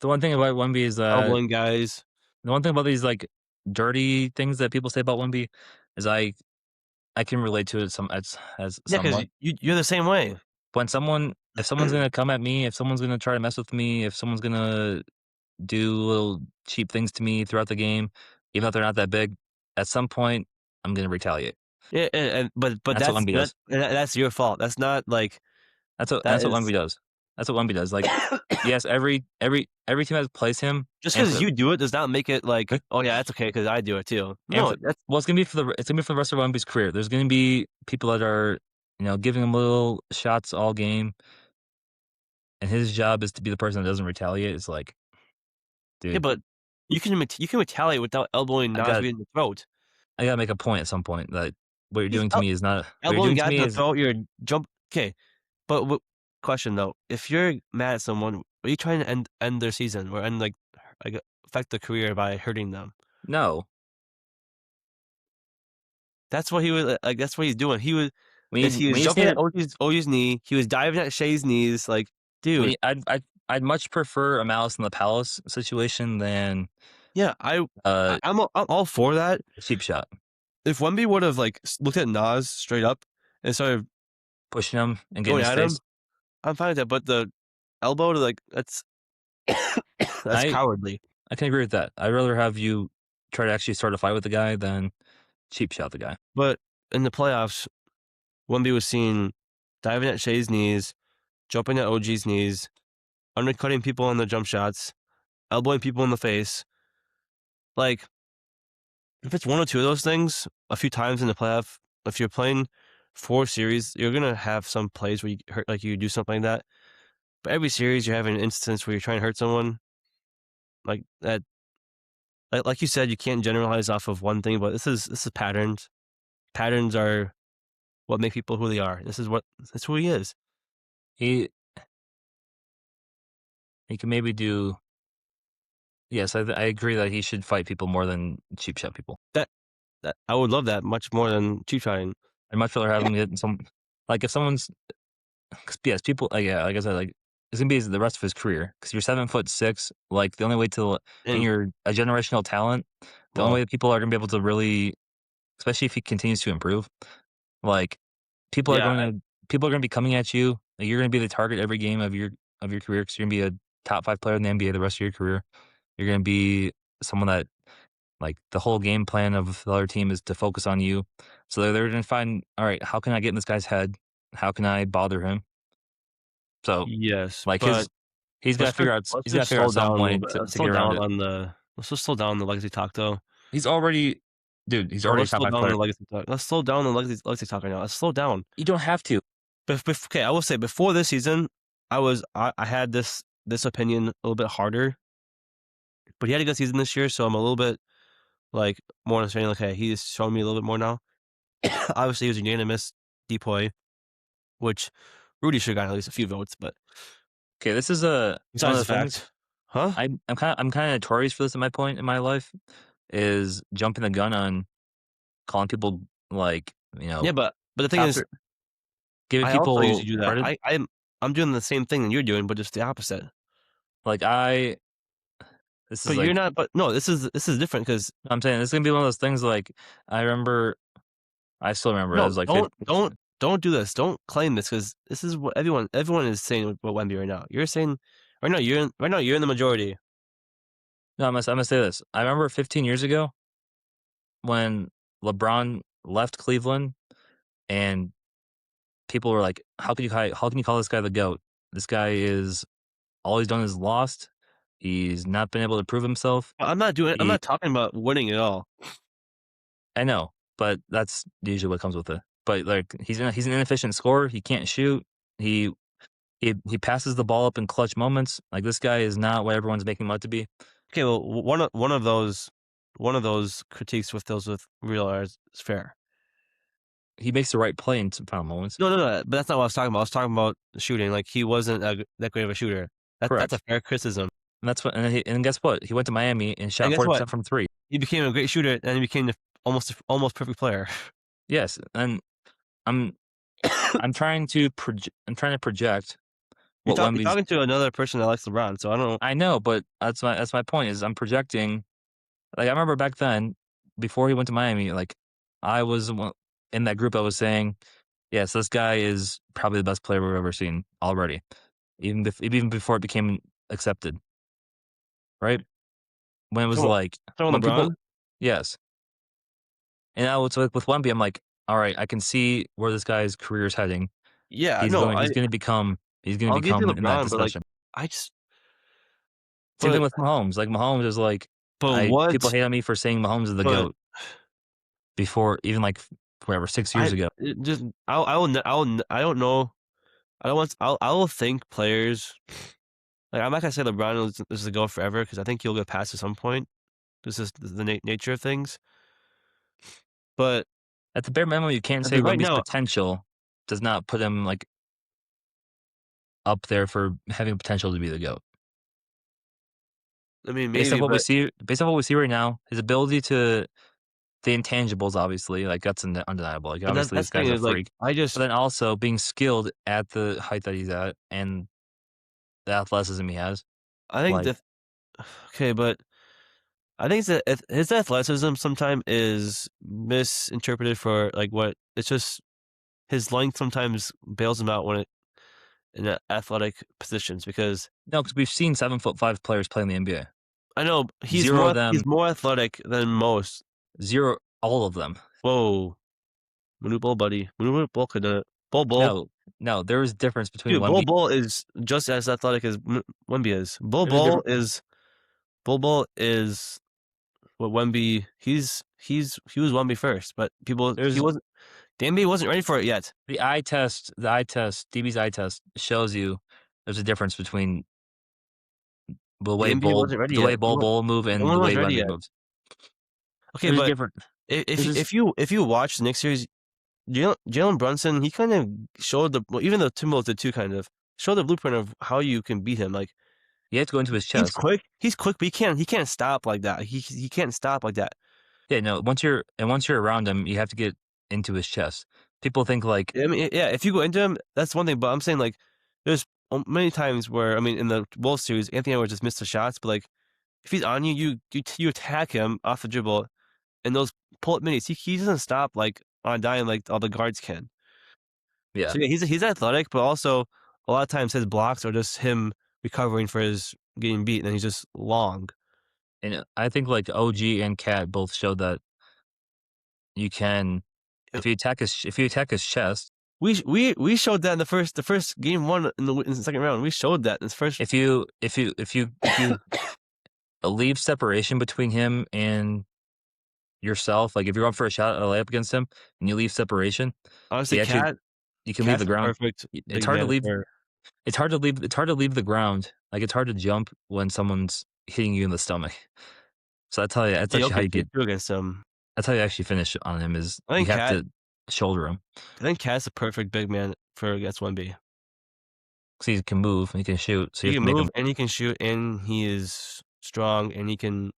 thing about Wemby is that Elbowing guys. the one thing about these like dirty things that people say about Wemby is I can relate to it as Yeah, because somewhat. you're the same way. When someone if someone's gonna come at me, if someone's gonna try to mess with me, if someone's gonna do little cheap things to me throughout the game, even if they're not that big, at some point I'm gonna retaliate. Yeah, and but That's what Wemby does. that's your fault. That's not, like that That's what is Wemby does. That's what Wemby does. Like, yes, every team that plays him, just and because for you do it does not make it like, the "Oh, yeah, that's okay because I do it too." and No, for that's well, it's gonna be for the rest of Wemby's career. There's gonna be people that are, giving him little shots all game, and his job is to be the person that doesn't retaliate. It's like, yeah, dude, but you can retaliate without elbowing I Nasby got in the throat. I gotta make a point at some point that what you're He's doing to me is not what you're elbowing doing to guys in me the is throat, you're jump okay, but question though, if you're mad at someone, are you trying to end their season or end, like, affect their career by hurting them? no. That's what he was like, that's what he's doing. He was We just jumping need at to. OG's knee, he was diving at Shea's knees, like, dude, I'd much prefer a Malice in the Palace situation than yeah, I'm all for that. a cheap shot, If Wemby would've, like, looked at Nas straight up and started pushing him and getting going his at him, face. I'm fine with that, but the elbow to, like, that's I cowardly. I can agree with that. I'd rather have you try to actually start a fight with the guy than cheap shot the guy. But in the playoffs, Wemby was seen diving at Shea's knees, jumping at OG's knees, undercutting people on the jump shots, elbowing people in the face. Like, if it's one or two of those things a few times in the playoff, if you're playing 4 series, you're gonna have some plays where you hurt, like you do something like that. But every series, you're having an instance where you're trying to hurt someone like that. Like you said, you can't generalize off of one thing, but this is patterns. Patterns are what make people who they are. That's who he is. He he can maybe do. Yes, I agree that he should fight people more than cheap shot people. That that I would love that much more than cheap shotting. I'd much rather have him get some. Like if someone's 'cause yes, people. Yeah, like I said, like it's gonna be the rest of his career because you're 7'6". Like the only way to and And you're a generational talent. The only way well, that people are gonna be able to really, especially if he continues to improve, like people are yeah, going to people are going to be coming at you. Like, you're going to be the target every game of your career because you're going to be a top 5 player in the NBA the rest of your career. You're going to be someone that like the whole game plan of the other team is to focus on you. So they're going to find, all right, how can I get in this guy's head? How can I bother him? So yes, like but let's he's got to just figure out slow some down a little way bit. to get around it. Let's just slow down the legacy talk though. He's already, dude. He's Bro, already a let's top slow 5 down the player. legacy talk. Let's slow down the legacy talk right now. Let's slow down. You don't have to. Okay, I will say before this season, I had this opinion a little bit harder, but he had a good season this year, so I'm a little bit like more understanding. Like, hey, he's showing me a little bit more now. Obviously, he was a unanimous depoy, which Rudy should have gotten at least a few votes, but Okay, this is one of besides the the things. fact, huh? I'm kind of notorious for this at my point in my life is jumping the gun on calling people like Yeah, but the thing top is, three, giving I also people usually do that. credit. I'm doing the same thing that you're doing, but just the opposite. Like I, this is But you're like not. But no, this is different because I'm saying this is gonna be one of those things. Like I remember, I still remember it no, was like 50, don't do this. Don't claim this because this is what everyone is saying about Wemby right now. You're saying right now you're in the majority. no, I'm gonna say this. I remember 15 years ago when LeBron left Cleveland and people were like, how can you call this guy the goat? This guy is all he's done is lost. He's not been able to prove himself. I'm He not talking about winning at all. I know, but that's usually what comes with it. But like he's an inefficient scorer. He can't shoot. He he passes the ball up in clutch moments. Like this guy is not what everyone's making him out to be. Okay, well, one of those critiques with those with real are is fair. He makes the right play in some final moments. No, but that's not what I was talking about. I was talking about shooting. Like he wasn't that great of a shooter. That's a Correct. fair criticism. And that's what. And guess what? He went to Miami and And shot guess what? 40% from three. He became a great shooter, and he became the almost perfect player. Yes, and I'm I'm trying to project what You're Wemby's. talking to another person that likes LeBron, so I don't. I know, but that's my point. Is I'm projecting. Like I remember back then, before he went to Miami, like I was in that group. I was saying, yes, this guy is probably the best player we've ever seen already, even before it became accepted, right? When it was Talking like about when people, LeBron? yes, and now it's like with Wemby, I'm like, all right, I can see where this guy's career is heading. Yeah, He's no, going. He's going to I'll give you become in that LeBron, but, like, discussion. I just Same thing but with Mahomes. Like Mahomes is like, but I people what hate on me for saying Mahomes is the but goat before even like whatever 6 years I ago. it just I will n I will n I don't know. I will think players like, I'm not gonna say LeBron is the GOAT forever because I think he'll get past at some point. This is the nature of things. But At the bare minimum, you can't say right Wemby's now, potential does not put him like up there for having potential to be the goat. I mean, maybe, but Based on what we see right now, his ability to the intangibles, obviously, like that's undeniable. Like obviously, that's this the thing guy's a is, like, freak, I but just then also being skilled at the height that he's at and the athleticism he has. I think Like, that okay, but I think that his athleticism sometimes is misinterpreted for, like, what it's just his length sometimes bails him out when it in athletic positions because no, because we've seen 7'5" players play in the NBA. I know Zero of he's them, more athletic than most. zero, all of them. Whoa. Manute Bol, buddy. Manute Bol could do it. Bol Bol. No, no, there is difference between Dude, Bol Wemby. Bol is just as athletic as Wemby is. There's a different. Bol Bol is what Wemby he was Wemby first, but he There's wasn't the NBA wasn't ready for it yet. DB's eye test shows you there's a difference between The NBA wasn't ready the yet. way Bol move No and one the was way ready Wemby yet. moves. Okay, There's a but different. if There's this. if you watch the Knicks series, Jalen Brunson, he kind of showed even though Timberwolves did too, kind of showed the blueprint of how you can beat him. Like You have to go into his chest. he's quick, but he can't stop like that. He can't stop like that. Yeah, no. Once you're around him, you have to get into his chest. People think like, I mean, yeah, if you go into him, that's one thing. But I'm saying like, there's many times where I mean, in the Wolves series, Anthony Edwards just missed the shots, but like, if he's on you, you attack him off the dribble, and those pull up minis, he doesn't stop like on a dime like all the guards can. yeah. So yeah, he's athletic, but also a lot of times his blocks are just him recovering for his getting beat, and he's just long. And I think like OG and Cat both showed that you can Uh, if you attack his chest. We showed that in the first game one in the second round. We showed that in the first. If you leave separation between him and yourself, like if you're going for a layup against him and you leave separation, Honestly, he actually you can leave Cat's the a ground. perfect It's big hard to man leave. for. It's hard to leave the ground. Like it's hard to jump when someone's hitting you in the stomach. So that's Yeah, actually how you Jokic get. too against him. That's how you actually finish on him. Is I you think have Cat. to shoulder him I think Cat's a perfect big man for against 1B. because he can move, and he can shoot. So you He have to can make him. move and he can shoot and he is strong and he can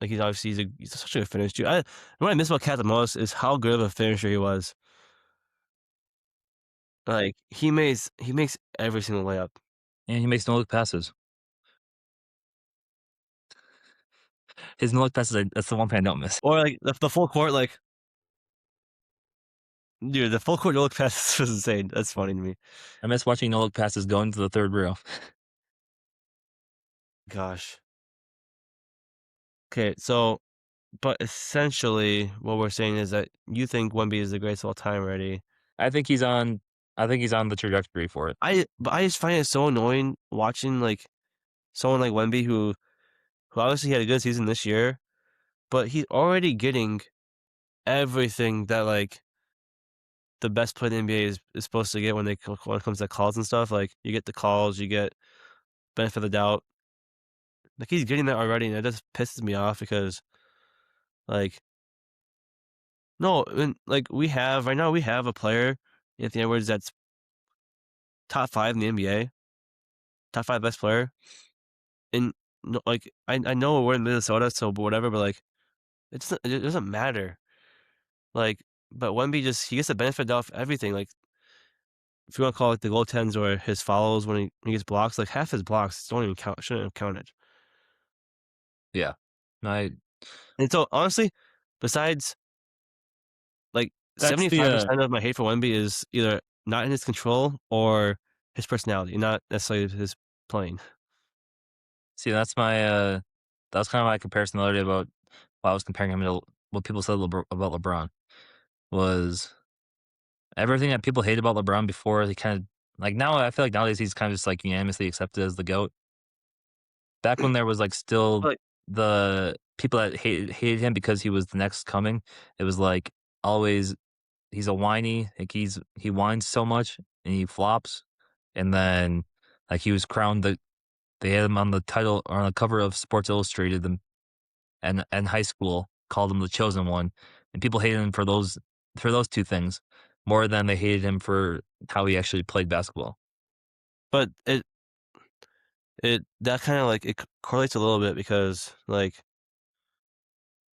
like he's obviously he's such a good finisher. Dude, what I miss about Cat the most is how good of a finisher he was. Like he makes every single layup. And he makes no look passes. His no look passes. That's the one thing I don't miss. Or like the full court, like dude, the full court no look passes was insane. That's funny to me. I miss watching no look passes going to the third rail. Gosh. Okay, so but essentially what we're saying is that you think Wemby is the greatest of all time already. I think he's on. I think he's on the trajectory for it. I just find it so annoying watching like someone like Wemby who obviously had a good season this year, but he's already getting everything that like the best player in the NBA is supposed to get when when it comes to calls and stuff. Like you get the calls, you get benefit of the doubt. Like he's getting that already, and it just pisses me off because like no, like we have right now we have a player, Anthony Edwards, that's top 5 in the NBA, top 5 best player. and no, like I know we're in Minnesota, so whatever, but like it doesn't matter. Like, but Wemby just he gets the benefit of everything. Like, if you want to call it the goaltends or his follows when he gets blocks, like half his blocks don't even count, shouldn't have counted. Yeah. I And so honestly, besides like that's the 75% of my hate for Wemby is either not in his control or his personality, not necessarily his playing. see that's my that was kind of my comparison the other day about why I was comparing him to what people said about LeBron was everything that people hate about LeBron before he kind of like now I feel like nowadays he's kind of just like unanimously accepted as the GOAT. Back when there was like still But the people that hated him because he was the next coming, it was like always he's a whiny, like he whines so much and he flops, and then like he was crowned they had him on the title or on the cover of Sports Illustrated and high school called him the chosen one, and people hated him for those two things more than they hated him for how he actually played basketball. but it that kind of like it correlates a little bit because like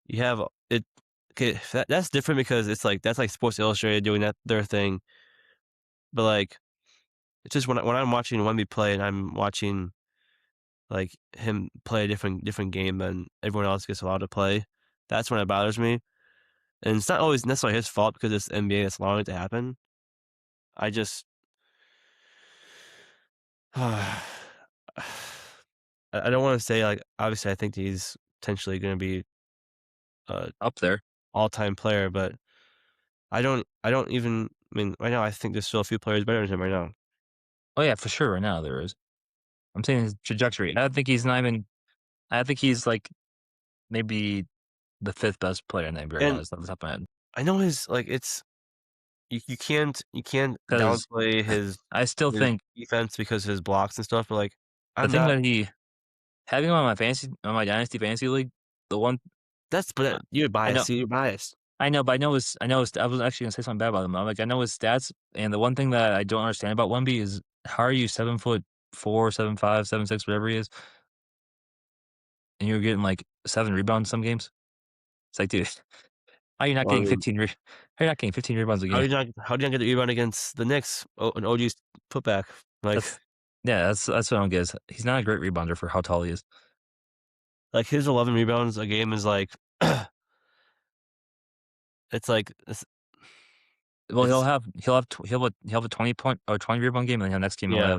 you have it. Okay, that's different because it's like that's like Sports Illustrated doing that their thing. But like it's just when I'm watching Wemby play and I'm watching like him play a different game than everyone else gets allowed to play, that's when it bothers me. And it's not always necessarily his fault because it's the NBA that's allowing it to happen. I just I don't want to say like obviously I think he's potentially going to be a Up there. all-time player, but I don't even I mean right now I think there's still a few players better than him right now. Oh yeah, for sure. Right now there is. I'm saying his trajectory. I don't think he's not even. I think he's like maybe the fifth best player in the NBA right now. And Is off the top of my head. I know his like it's you can't Because downplay I still his think defense because of his blocks and stuff, but like the I'm thing not that he having him on my dynasty fantasy league, the one that's but uh, you're I know biased. See, you're biased. but I know his, I was actually gonna say something bad about him. I'm like I know his stats, and the one thing that I don't understand about Wemby is how are you 7'4", 7'5", 7'6", whatever he is, and you're getting like 7 rebounds some games. It's like, dude, how are you not Well, I getting mean, 15? How are you not getting 15 rebounds a game? how did you not get the rebound against the Knicks? Oh, an OG's putback. Like That's yeah, that's what I don't get. Is he's not a great rebounder for how tall he is. like his 11 rebounds a game is like it's like Well, it's he'll have a 20 point or 20 rebound game, and then the next game yeah.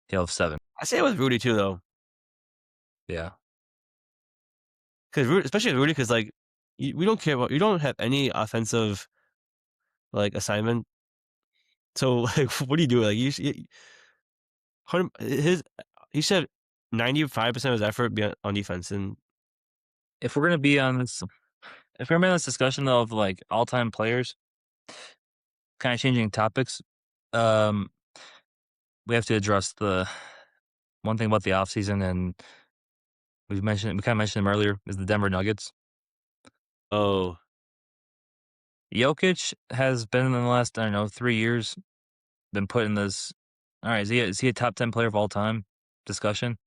he'll have 7. I say it with Rudy too though, Yeah. because especially with Rudy, because like we don't care about you don't have any offensive like assignment. So like, what do you do? Like his he said 95% of his effort be on defense, and If we're gonna be on this, if we're gonna be on this discussion though of like all time players, kind of changing topics, um, we have to address the one thing about the offseason, and we kind of mentioned them earlier, is the Denver Nuggets. oh, Jokic has been in the last I don't know 3 years been put in this. All right, is he a top 10 player of all time discussion?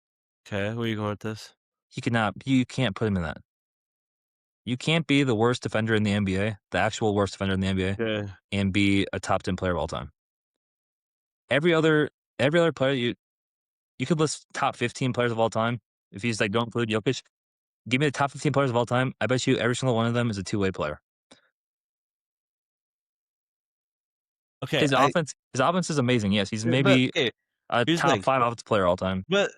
okay, where are you going with this? He cannot. You can't put him in that. You can't be the worst defender in the NBA, the actual worst defender in the NBA, Yeah, and be a top 10 player of all time. Every other every other player you could list top 15 players of all time if you just like don't include Jokic. Give me the top 15 players of all time. I bet you every single one of them is a two-way player. okay, I His offense is amazing. Yes, he's but maybe okay, a here's the top thing, 5 offensive player all time. but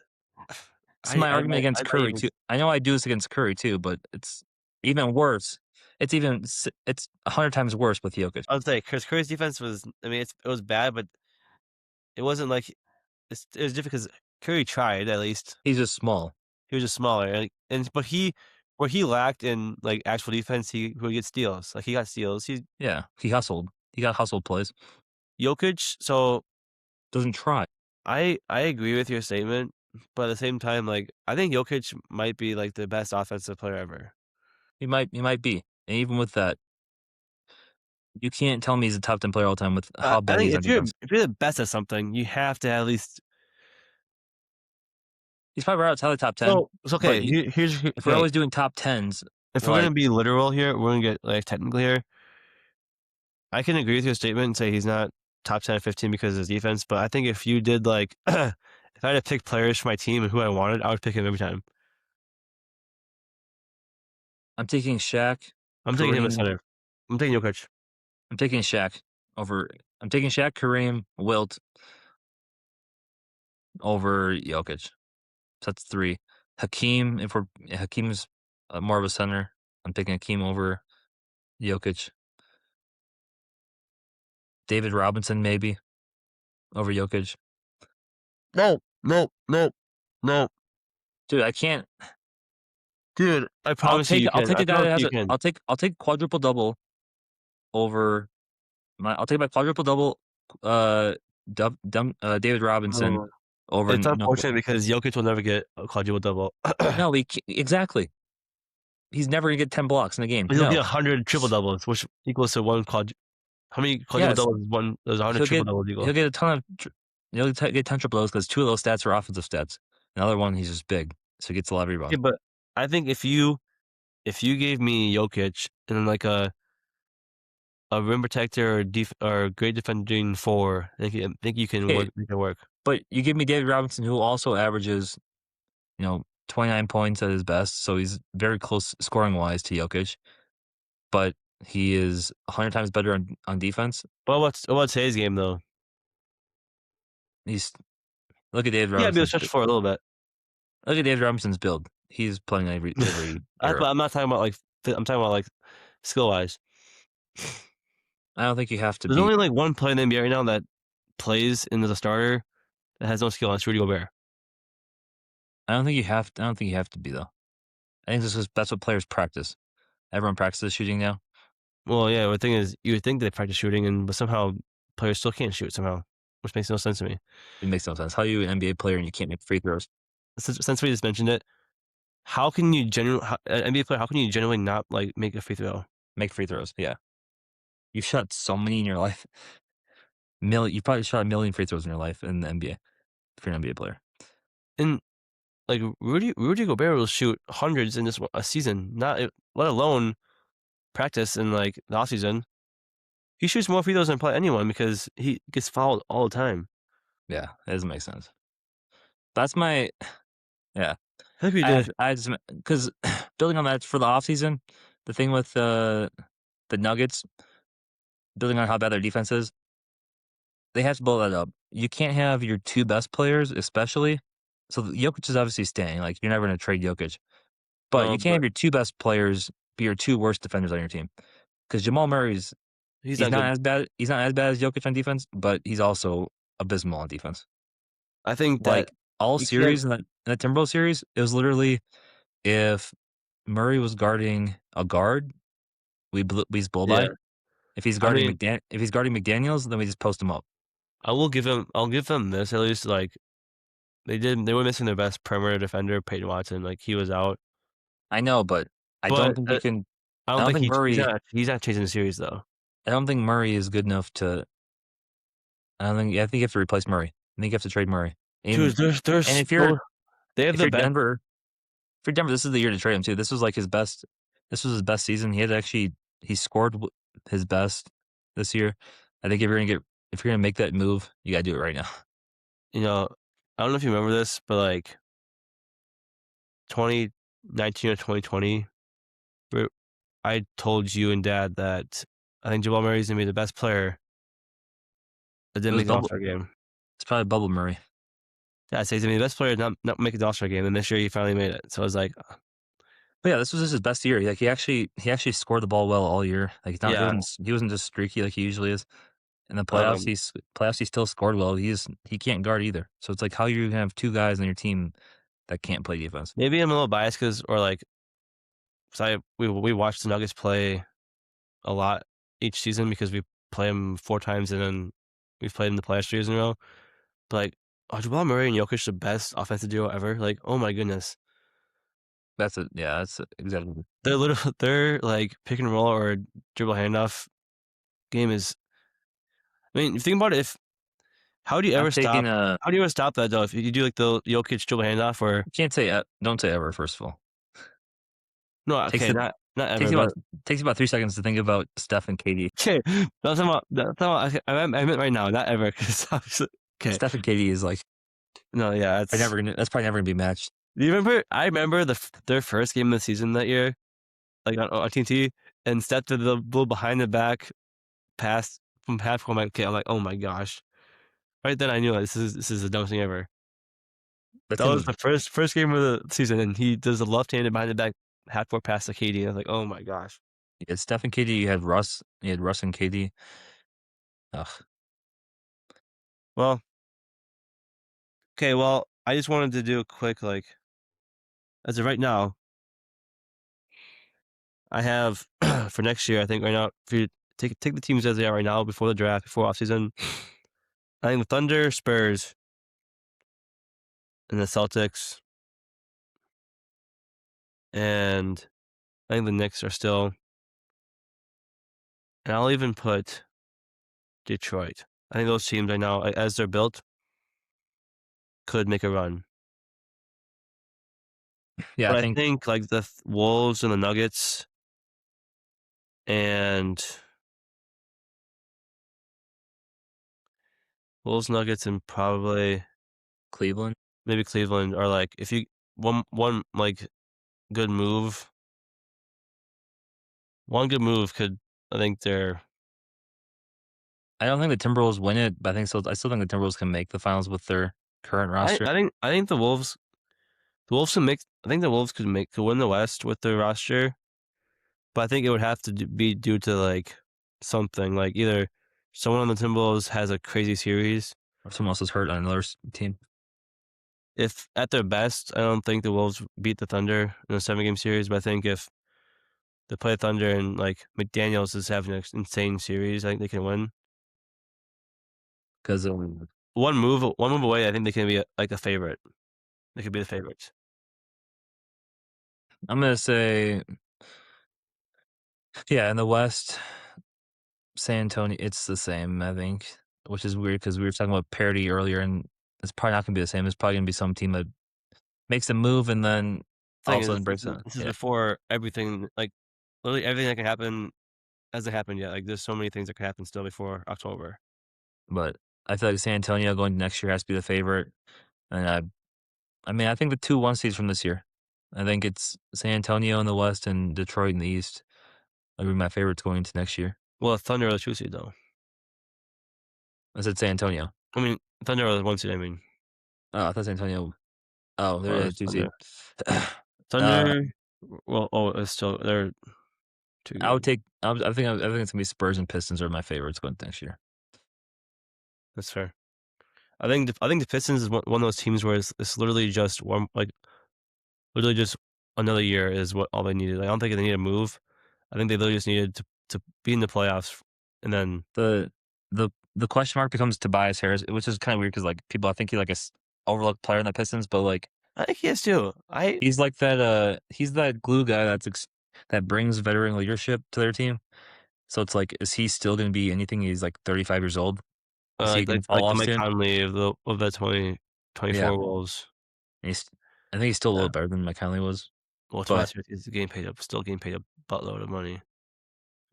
This is my argument I against might Curry even too. I know I do this against Curry too, but it's even worse. It's 100 times worse with Jokic. I would say because Curry's defense was I mean it was bad, but it wasn't like it was different because Curry tried at least. He's just small. He was just smaller, and but he where he lacked in like actual defense, he would get steals. Like he got steals. He's Yeah, he hustled. He got hustled plays. Jokic. So Doesn't try. I agree with your statement, but at the same time, like I think Jokic might be like the best offensive player ever. He might be. And even with that, you can't tell me he's a top 10 player all time with how I bad he think is on defense. if you're the best at something, you have to at least He's probably right outside the top 10, So it's but okay. Here's if we're okay. always doing top 10s, If we're like, gonna be literal here, we're gonna get like technical here. I can agree with your statement and say he's not top 10 or 15 because of his defense, but I think if you did like if I had to pick players for my team and who I wanted, I would pick him every time. I'm taking Shaq, I'm taking him at Kareem. center. I'm taking Jokic. I'm taking Shaq over. I'm taking Shaq, Kareem, Wilt over Jokic. So that's 3. Hakeem, if we're Hakeem's more of a center, I'm taking Hakeem over Jokic. David Robinson maybe over Jokic. No, no, no, no. Dude, I can't. Dude, I I'll promise you take you I'll can. take I the guy promise that has you a. you can. I'll take quadruple double over my. I'll take my quadruple double. Uh, David Robinson Oh. over It's no. unfortunate because Jokic will never get a quadruple double. No, exactly. He's never gonna get 10 blocks in a game. He'll get No. 100 triple doubles, which equals to one quad. How many quadruple Yes, doubles is one? Does 100 he'll triple get doubles he'll equal? get a ton of get 10 triple doubles because 2 of those stats are offensive stats. Another one, he's just big, so he gets a lot of Yeah, rebounds. but I think if you gave me Jokic and then like a rim protector or great defending four, I think you can Okay, make it work. but you give me David Robinson, who also averages, 29 points at his best, so he's very close scoring wise to Jokic, but he is 100 times better on defense. But what's today's game though? He's Look at David Yeah, be a Robinson's stretch for a little bit. look at David Robinson's build. He's playing every era. But I'm not talking about like I'm talking about like skill wise. I don't think you have to There's be. only like one player in the NBA right now that plays and is a starter that has no skill. And it's Rudy Gobert. I don't think you have. I don't think you have to be though. I think that's what players practice. Everyone practices shooting now. Well, yeah. The thing is, you would think they practice shooting, but somehow players still can't shoot somehow, which makes no sense to me. It makes no sense. How are you an NBA player and you can't make free throws? Since we just mentioned it, how can you an NBA player? How can you genuinely not like make a free throw? Make free throws. Yeah, you've shot so many in your life. You probably shot a million free throws in your life in the NBA. If you're an NBA player, And like Rudy Gobert will shoot hundreds in just a season, not let alone practice in like the off season. He shoots more free throws than probably anyone because he gets fouled all the time. yeah, it doesn't make sense. That's my yeah. I think we did. I just because building on that for the offseason, the thing with the Nuggets, building on how bad their defense is, they have to blow that up. You can't have your 2 best players, especially. So Jokic is obviously staying. Like you're never going to trade Jokic, but No, you can't but have your 2 best players be your 2 worst defenders on your team. Because Jamal Murray's he's he's not not good. as bad. He's not as bad as Jokic on defense, but he's also abysmal on defense. I think that Like all you can't. series in that Timberwolves series, it was literally if Murray was guarding a guard, we just blow Yeah, by. If he's I guarding mean, McDaniels, then we just post him up. I'll give them this at least. Like they were missing their best perimeter defender, Peyton Watson. Like he was out, I know, but I don't but think you can. I I don't don't think think Murray. he's not chasing the series though. I don't think Murray is good enough to. I think you have to replace Murray. I think you have to trade Murray. Dude, And they have if the you're best. Denver, this is the year to trade him too. This was like his best. This was his best season. He scored his best this year. I think if you're gonna make that move, you gotta do it right now. You know, I don't know if you remember this, but like 2019 or 2020, I told you and Dad that I think Jamal Murray is gonna be the best player that It didn't was make the All bubble. Star game. It's probably bubble Murray. Yeah, I say he's gonna be the best player not make the All Star game, and this year he finally made it. So I was like, But yeah, this was just his best year. Like he actually scored the ball well all year. Like yeah, he wasn't just streaky like he usually is. In the playoffs, um, he still scored well. He can't guard either. So it's like how you have 2 guys on your team that can't play defense. maybe I'm a little biased because we watched the Nuggets play a lot each season because we play them 4 times and then we've played in the playoffs 3 years in a row. But like, are Jamal Murray and Jokic the best offensive duo ever? Like, oh my goodness. That's exactly. They're like pick and roll or dribble handoff game is. I mean, if you think about it, How do you I'm ever taking stop? How do you ever stop that though? If you do like the Jokic dribble handoff, or can't say don't say ever. First of all, no? takes Okay, it not takes ever, you about but takes you about 3 seconds to think about Steph and KD. okay. That's talking about. Okay, I meant right now, not ever, because obviously. Okay, Steph and KD is like no, yeah, that's probably never gonna be matched. Do you remember? I remember their first game of the season that year, like on TNT, and Steph did the little behind the back pass from half court. I'm like, oh my gosh! Right then, I knew like, this is the dumbest thing ever. That That team was was the first game of the season, and he does a left-handed behind the back half court pass to KD. And I was like, oh my gosh! yeah, Steph and KD. You had Russ and KD. Ugh. Well, okay, well, I just wanted to do a quick like as of right now, I have for next year. I think right now, if you take the teams as they are right now before the draft, before offseason, I think the Thunder, Spurs, and the Celtics, and I think the Knicks are still, and I'll even put Detroit. I think those teams right now, as they're built, could make a run. Yeah, I But I think think like the Wolves and the Nuggets and Wolves, Nuggets, and probably Cleveland. maybe Cleveland are like if you one like good move, one good move could I think they're I don't think the Timberwolves win it, but I still think the Timberwolves can make the finals with their current roster. I think the Wolves can make I think the Wolves could win the West with their roster. But I think it would have to be due to, like, something, like, either someone on the Timberwolves has a crazy series. Or someone else is hurt on another team. If at their best, I don't think the Wolves beat the Thunder in a 7-game series, but I think if they play Thunder and, like, McDaniels is having an insane series, I think they can win. Because One move away, I think they can be, like, a favorite. They could be the favorites. I'm gonna say, yeah, in the West, San Antonio, it's the same, I think, which is weird because we were talking about parity earlier, and it's probably not gonna be the same. It's probably gonna be some team that makes a move and then all Thing of a sudden is, breaks out. this is Yeah, before everything, like, literally everything that can happen hasn't happened yet. Like, there's so many things that could happen still before October. but I feel like San Antonio going next year has to be the favorite, and I mean, I think the 2 1 seeds from this year. I think it's San Antonio in the West and Detroit in the East. That'd be my favorites going into next year. Well, Thunder are the 2 seed, though. I said San Antonio. I mean, Thunder are the 1 seed, I mean. Oh, I thought San Antonio. Oh, they're Or a 2 seed. Thunder. Thunder, well, oh, it's still they're 2 I would games. take. I think it's gonna be Spurs and Pistons are my favorites going into next year. That's fair. I think the Pistons is one of those teams where it's literally just one like, literally just another year is what all they needed. I don't think they need to move. I think they literally just needed to be in the playoffs, and then The the question mark becomes Tobias Harris, which is kind of weird because like people I think he's like overlooked player in the Pistons, but like I think he is too. he's like that. He's that glue guy that brings veteran leadership to their team. So it's like, is he still going to be anything? He's like 35 years old. Is he going to fall like the off Mike soon? Conley of the 2024 Yeah, Wolves. and I think he's still a little Yeah. better than Mike Conley was, Well, but Tobias Harris is still getting paid a buttload of money.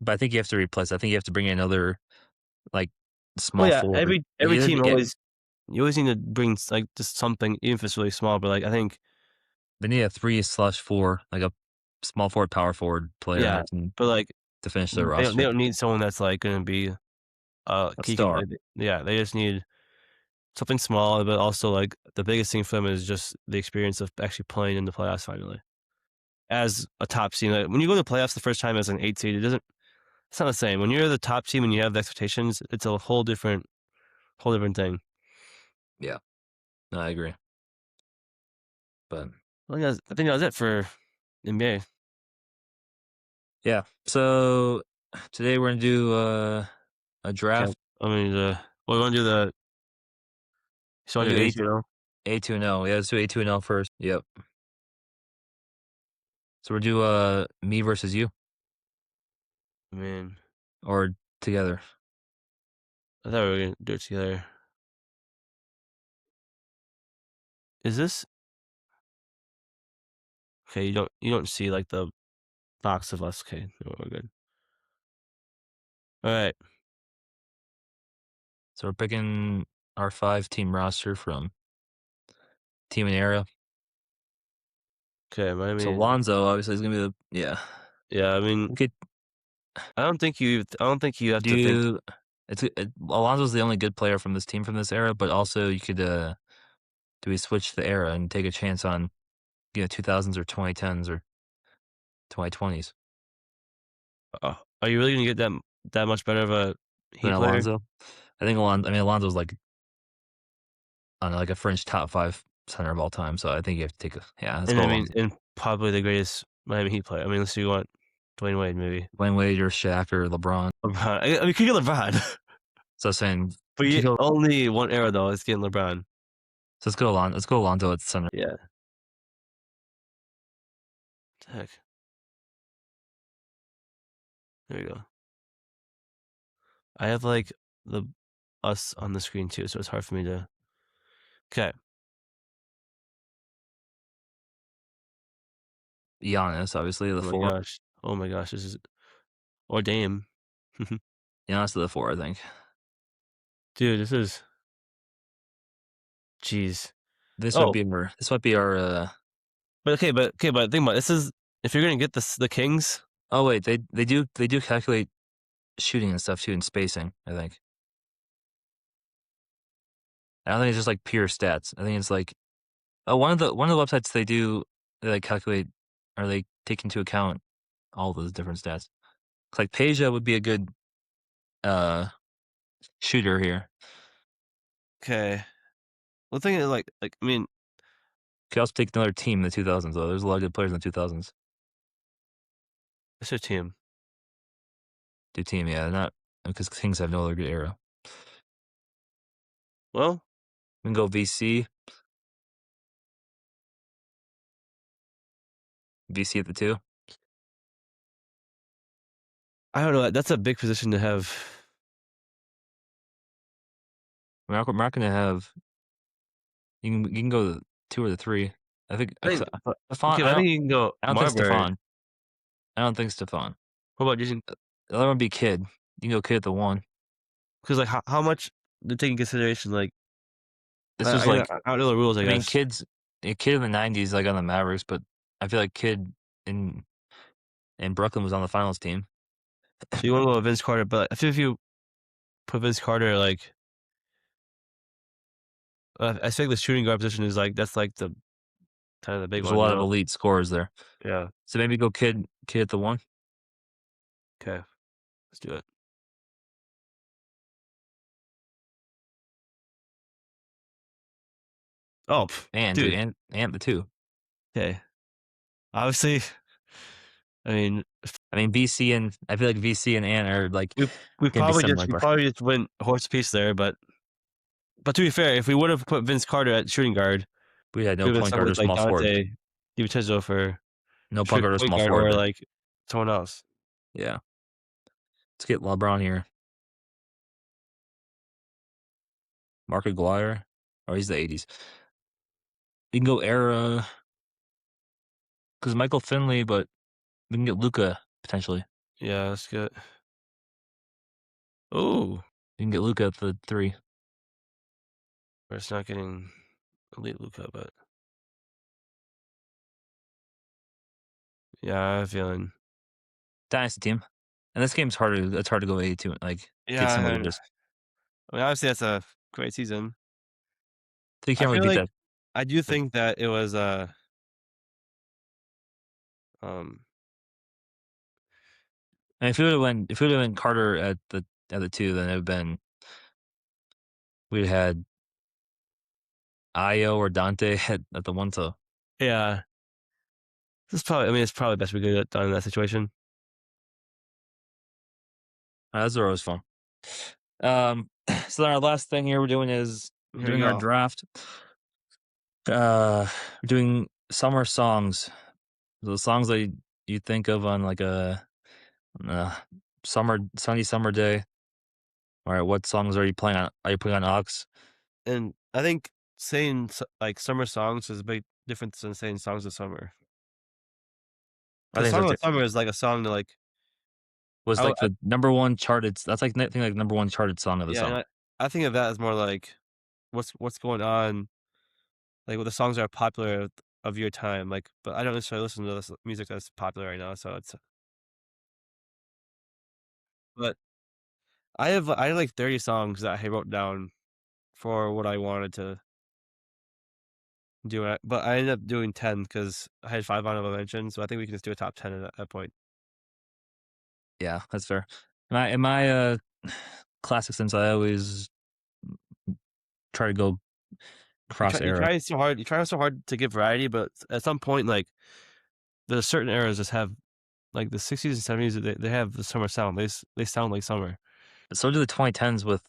I think you have to replace. I think you have to bring in another like Well, small yeah, forward. every team Yeah, always you always need to bring like just something, even if it's really small. But like I think, they need a 3/4, like a small forward, power forward player on yeah, their team but like to finish their they roster. don't need someone that's like going to be A key. star. Like, yeah, they just need something small. But also like the biggest thing for them is just the experience of actually playing in the playoffs finally as a top seed. Like, when you go to the playoffs the first time as an 8 seed, it's not the same. When you're the top team and you have the expectations, it's a whole different thing. Yeah, no, I agree. But I think that's it for NBA. yeah, so today we're gonna do a Okay, draft. I mean, well, we want to do the so I We're do gonna do 82 now. A2 and L. Yeah, let's do A2 and L first. Yep. So we'll do me versus you I mean, or together. I thought we were gonna do it together. Is this okay? You don't see like the box of us. Okay, no, we're good. All right. So we're picking our 5-team roster from team and era. Okay, So Miami. Lonzo obviously is gonna be the Yeah, I mean, We could I don't think you have to think. do Alonzo's the only good player from this team from this era, but also you could do we switch the era and take a chance on 2000s or 2010s or 2020s Are you really gonna get that much better of a than Heat player? Alonzo? I mean Alonzo's like on like a fringe top 5 center of all time, so I think you have to take let's And go I mean, Alonzo. and probably the greatest Miami Heat player. I mean, unless you want Dwayne Wade, maybe. Dwayne Wade or Shaq or LeBron. LeBron. I mean, you could get LeBron, So I'm saying but you could you go only one era though. It's getting LeBron. let's go Alonzo at center. Yeah. Heck. There you go. I have like the us on the screen too, so it's hard for me to. Okay. Giannis, obviously the Oh my 4. gosh. Oh my gosh. This is or Dame. Giannis to the 4, I think. Dude, this is. Jeez. This might Oh, be our but think about it. This is if you're gonna get the Kings. oh wait, they do calculate shooting and stuff too and spacing, I think. I don't think it's just like pure stats. I think it's like one of the websites they like calculate or they take into account all those different stats. Like Peja would be a good uh shooter here. Okay. Well, the thing is, like I mean, Could also take another team in the 2000s though. There's a lot of good players in the 2000s. it's your team. Do team, yeah, not because Kings have no other good era. Well, We can go VC at the 2. I don't know. That's a big position to have. We're not gonna have you can go the 2 or the 3. I think I think. Stephon. Okay, but I think you can go I don't think Marbury. Stephon. I don't think Stephon. What about using? The other one would be Kid. You can go Kid at the 1. Because like how much to take in consideration? Like This was I like don't know the rules. I I mean, guess. a kid in the '90s, like on the Mavericks, but I feel like Kid in in Brooklyn was on the finals team. So you want to go with Vince Carter, but I feel if you put Vince Carter like I think the shooting guard position is like that's like the kind of the big There's a one, you lot of know? elite scorers there, Yeah. so maybe go Kid at the 1, Okay. Let's do it. Oh, and dude, dude. and the 2. Okay. Obviously, I mean, I mean, VC and I feel like VC and Ant are like we gonna be similar, we but probably just went horse piece there, but to be fair, if we would have put Vince Carter at shooting guard, we had no we would have point stuck guard or with like small forward. Dante DiVincenzo for No point guard or point small guard forward or there. like someone else. Yeah, let's get LeBron here. Mark Aguirre. Oh, he's the '80s. You can go era because Michael Finley, but we can get Luca potentially. Yeah, that's good. Oh, You can get Luca at the 3. it's not getting elite Luca, but yeah, I have a feeling. Dynasty team. And this game's harder. It's hard to go 82. Like get Yeah, somebody and just. I mean, obviously that's a great season. You I can't really feel beat like that. I do think that it was um And if we would have went Carter at the 2, then it would have been we'd had Io or Dante at the 1. So yeah. This is probably I mean it's probably best we could have done in that situation. those are always fun. So then our last thing here we're doing is Here we doing our go. draft. We're doing summer songs. The songs that you think of on like a sunny summer day. All right, what songs are you playing on? Are you putting on aux? And I think saying like summer songs is a big difference than saying songs of summer. I Because think song so of too. the summer is like a song to like Was like I the number one charted. That's like I think like number one charted song of the yeah, and summer. I think of that as more like what's going on, like what the songs that are popular of your time. Like, but I don't necessarily listen to this music that's popular right now. So it's but I have like 30 songs that I wrote down for what I wanted to do it, but I ended up doing 10 because I had 5 honorable mentions. So I think we can just do a top 10 at that point. Yeah, that's fair. In my classic sense, I always try to go cross You era. try so hard. You try so hard to give variety, but at some point, like there's certain eras just have like the 60s and 70s. They have the summer sound. They sound like summer. But so do the 2010s with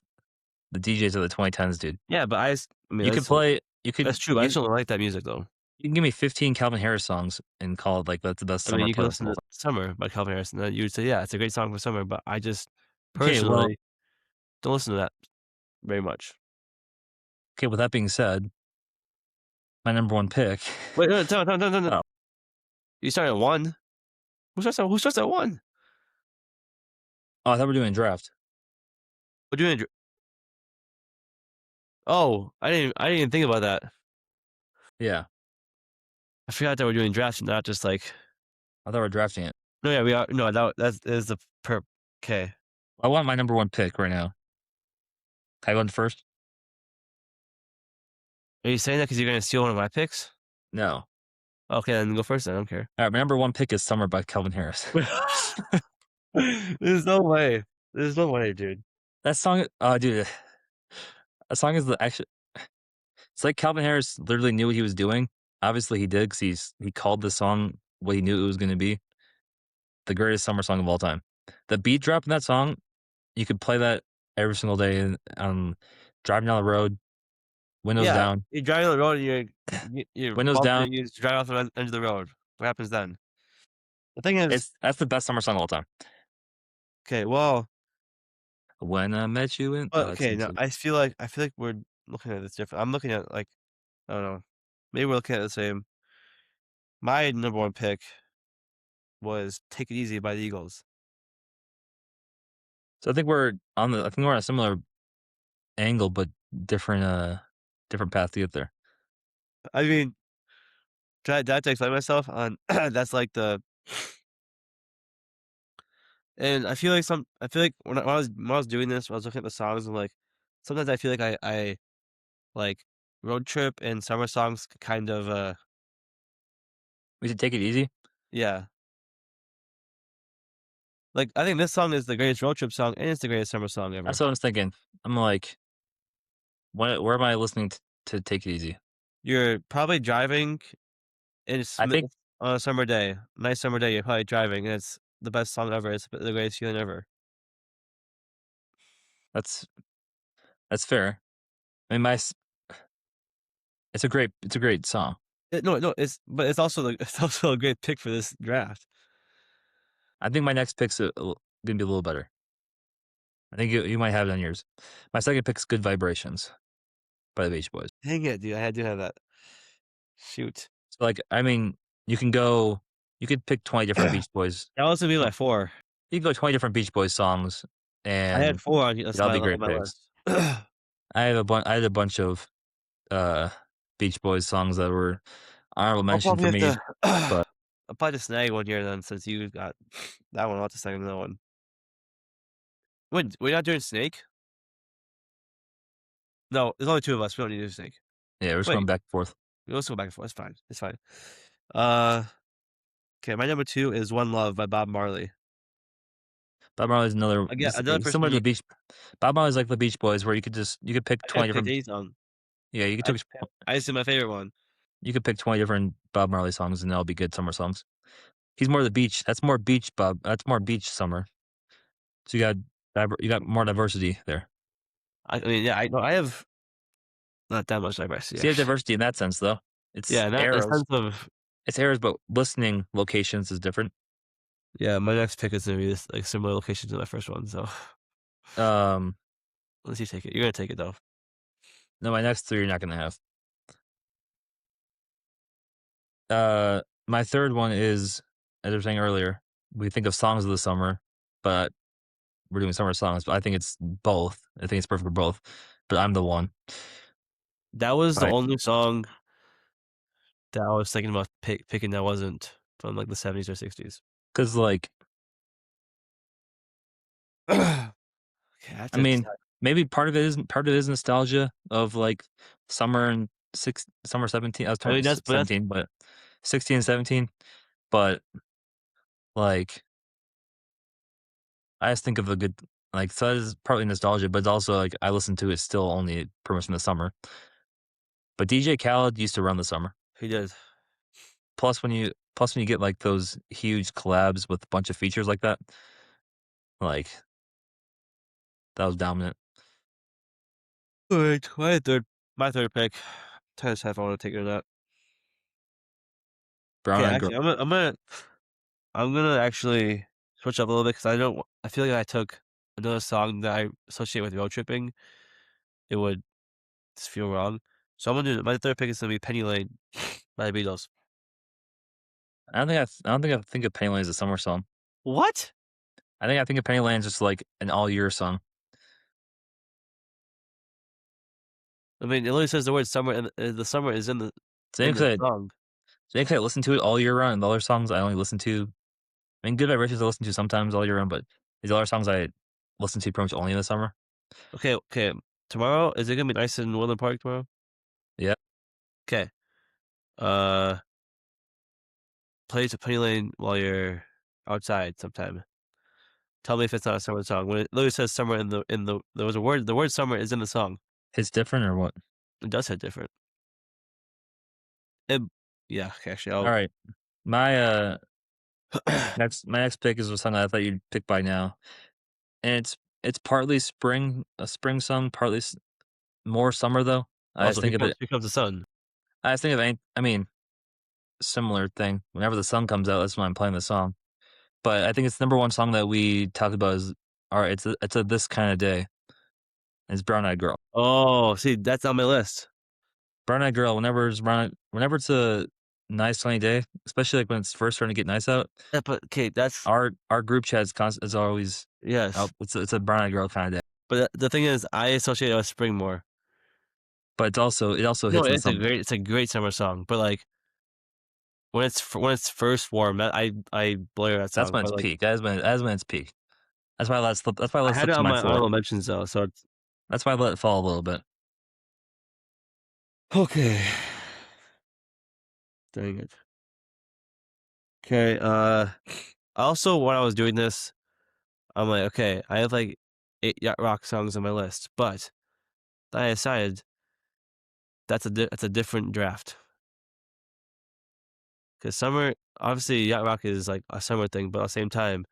the DJs of the 2010s, dude. Yeah, but I mean You could play. You could that's true. I you, just don't like that music though. you can give me 15 Calvin Harris songs and call it like that's the best I mean, summer you can playlist listen of all to time. "Summer" by Calvin Harris, and then you would say, "Yeah, it's a great song for summer." But I just Okay, well, personally don't listen to that very much. okay. With that being said, my number one pick. Wait, no. Oh, You start at one. Who starts at one? oh, I thought we were doing a draft. We're doing. Oh, I didn't even think about that. Yeah, I forgot that we're doing drafts, not just like. I thought we were drafting it. No, yeah, we are. No, that is the per. Okay. I want my number one pick right now. Can I go in first? Are you saying that because you're gonna steal one of my picks? No. Okay, then go first. Then I don't care. All right, my number one pick is "Summer" by Calvin Harris. There's no way. There's no way, dude. That song, dude, that song is the actually. It's like Calvin Harris literally knew what he was doing. Obviously, he did because he called the song what he knew it was going to be. The greatest summer song of all time. The beat drop in that song, you could play that every single day and driving down the road, windows Yeah, down, you're driving on the road and you're windows bumping down. and you just drive off the end of the road. What happens then? The thing is, That's the best summer song of all time. okay, well, When I met you in, but it's okay, now into I feel like we're looking at this different. I'm looking at like I don't know, maybe we're looking at the same. My number one pick was "Take It Easy" by the Eagles. so I think we're on a similar angle, but different different path to get there. I mean, did I have to explain myself on? That's like the and I feel like when I was doing this, when I was looking at the songs and like sometimes I feel like I like road trip and summer songs kind of We should take it easy. yeah. Like I think this song is the greatest road trip song and it's the greatest summer song That's ever. what I was thinking. I'm like, where am I listening to take it easy? You're probably driving and I think on a summer day, nice summer day, you're probably driving and it's the best song ever. It's the greatest feeling ever. that's that's fair. I mean, it's a great song. No, it's but it's also it's also a great pick for this draft. I think my next pick's gonna be a little better. I think you might have it on yours. My second pick's "Good Vibrations" by the Beach Boys. Dang it, dude! I had to have that. Shoot, So, like, I mean, you could pick 20 different that Beach Boys. was gonna be So my four. you can go 20 different Beach Boys songs, I had and four on they'd all be on great my picks. list. I had a bunch of uh Beach Boys songs that were honorable I'll mention probably for have me, to. but I'll probably just snag one here then, since you got that one. I'll have to snag another one. Wait, we're not doing Snake? No, there's only two of us. We don't need to do Snake. yeah, we're just going Wait, back and forth. let's go back and forth. It's fine. It's fine. Uh, okay. My number two is "One Love" by Bob Marley. Bob Marley's another Again, just another person similar to we the Beach. Bob Marley's like the Beach Boys, where you could pick I 20 could pick different. any song. Yeah, I just did my favorite one. you could pick 20 different Bob Marley songs, and they'll be good summer songs. He's more the beach. That's more beach Bob. That's more beach summer. So you got more diversity there. I mean, yeah, I know I have not that much diversity So you have actually. diversity in that sense, though. It's Yeah, not in the eras. sense of It's eras, but listening locations is different. yeah. My next pick is gonna be this like similar location to my first one. So Um, unless you take it, you're gonna take it though. no, my next three you're not gonna have. My third one is, as I was saying earlier, we think of songs of the summer, but we're doing summer songs, but I think it's both. I think it's perfect for both, but I'm the one. That was the Right? only song that I was thinking about picking that wasn't from, like, the '70s or '60s. Because like, Okay, I have I to mean, decide. maybe part of it is nostalgia of, like, summer and summer 17. I was I talking mean, that's but that's 17, but 16 and 17, but, like, I just think of a good like, so that is partly nostalgia, but it's also, like, I listen to it still only pretty much in the summer. But DJ Khaled used to run the summer. he did. Plus when you get, like, those huge collabs with a bunch of features like that, like, that was dominant. Alright, my third pick. Trying to decide if I wanna take it or not. Brown Okay, Eyed Girl. actually, I'm gonna actually switch up a little bit because I feel like if I took another song that I associate with road tripping, it would just feel wrong. So I'm gonna do my third pick is gonna be Penny Lane by the Beatles. I don't think I think of Penny Lane as a summer song. What? I think of Penny Lane as just, like, an all year song. I mean, it literally says the word summer, and the summer is in the Same 'cause song. I listen to it all year round, and the other songs I only listen to I mean, Good Vibrations I listen to sometimes all year round, but these other songs I listen to pretty much only in the summer. Okay, okay. Tomorrow, is it gonna be nice in Woodland Park tomorrow? Yeah. Okay. Uh, play to Penny Lane while you're outside sometime. Tell me if it's not a summer song. When it literally says summer there was a word the word summer is in the song. Hits different or what? It does hit different. It yeah, okay, actually, I'll Alright. My, my next pick is a song that I thought you'd pick by now, and it's partly a spring song, partly more summer though. I just also, think of it Here Comes the Sun. I just think of any I mean, similar thing. Whenever the sun comes out, that's when I'm playing the song. But I think it's the number one song that we talked about is alright, it's a this kinda day. It's Brown Eyed Girl. Oh, see, that's on my list. Brown Eyed Girl, whenever it's a nice sunny day, especially, like, when it's first starting to get nice out, Yeah, but okay, that's our group chat is always yes. out it's a Brown Eyed Girl kinda day. But the thing is, I associate it with spring more. But it also No, hits in the summer. it's a great summer song, but, like, when it's first warm, that I blare that That's song, when it's but, like, peak. That is when it's peak. That's why I let I it had slip it to on my my 4th. honorable mentions, though, so it's That's why I let it fall a little bit. okay. Dang it. Okay, also, when I was doing this, I'm like, "Okay, I have, like, 8 yacht rock songs on my list," but then I decided that's a different draft. Because summer obviously, yacht rock is, like, a summer thing, but at the same time,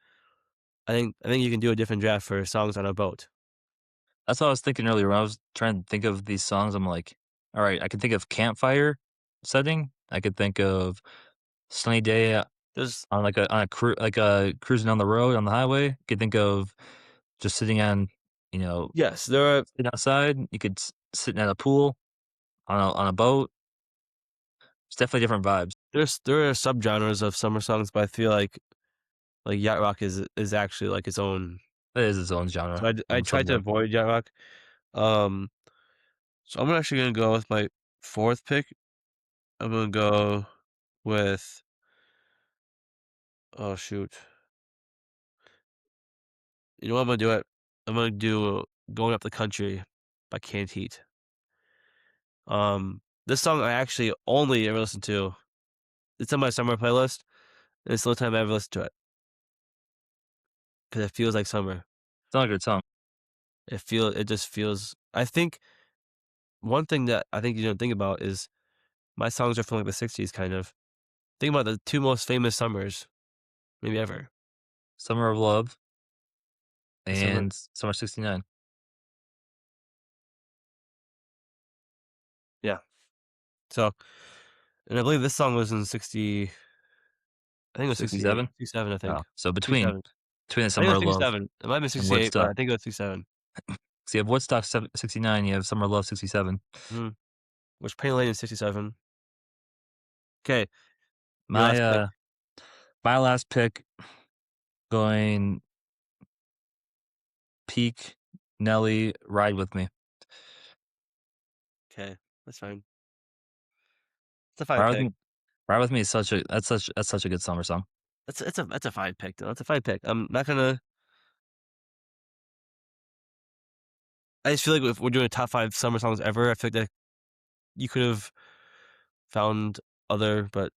I think you can do a different draft for songs on a boat. That's what I was thinking earlier when I was trying to think of these songs, I'm like, "Alright, I can think of campfire setting. I could think of sunny day There's on, like, cruising on the road on the highway. You could think of just sitting on, you know, yes, there are sitting outside. You could sitting at a pool on a boat. It's definitely different vibes. there are subgenres of summer songs, but I feel like, yacht rock is actually, like, its own It is its own so genre, I own tried to subgenre. avoid yacht rock. Um, so I'm actually gonna go with my 4th pick. I'm gonna go with oh, shoot. You know what I'm gonna do it? I'm gonna do "Going Up the Country" by Canned Heat. This song I actually only ever listen to. It's on my summer playlist, and it's the only time I ever listen to it because it feels like summer. It's not a good song. It just feels I think one thing that I think you don't think about is my songs are from, like, the '60s kind of. Think about the 2 most famous summers maybe ever. Summer of Love The summer and Summer '69. yeah. So, and I believe this song was in 60 I think it was 68, 67? 67, I Oh, think. so 67. between the I think it Summer was of Love 67. It might have been and 68, but I Woodstock. think it was 67. So you have Woodstock 69, you have Summer of Love 67. Mhm. Which Penny Lane is 67. 'Kay. Your My last pick. my last pick going peak Nelly Ride With Me. Okay, that's fine. It's a fine Ride With pick. Me Ride With Me is that's such a good summer song. That's a fine pick, though. That's a fine pick. I'm not gonna. I just feel like if we're doing a top 5 summer songs ever, I feel like that you could have found other, but,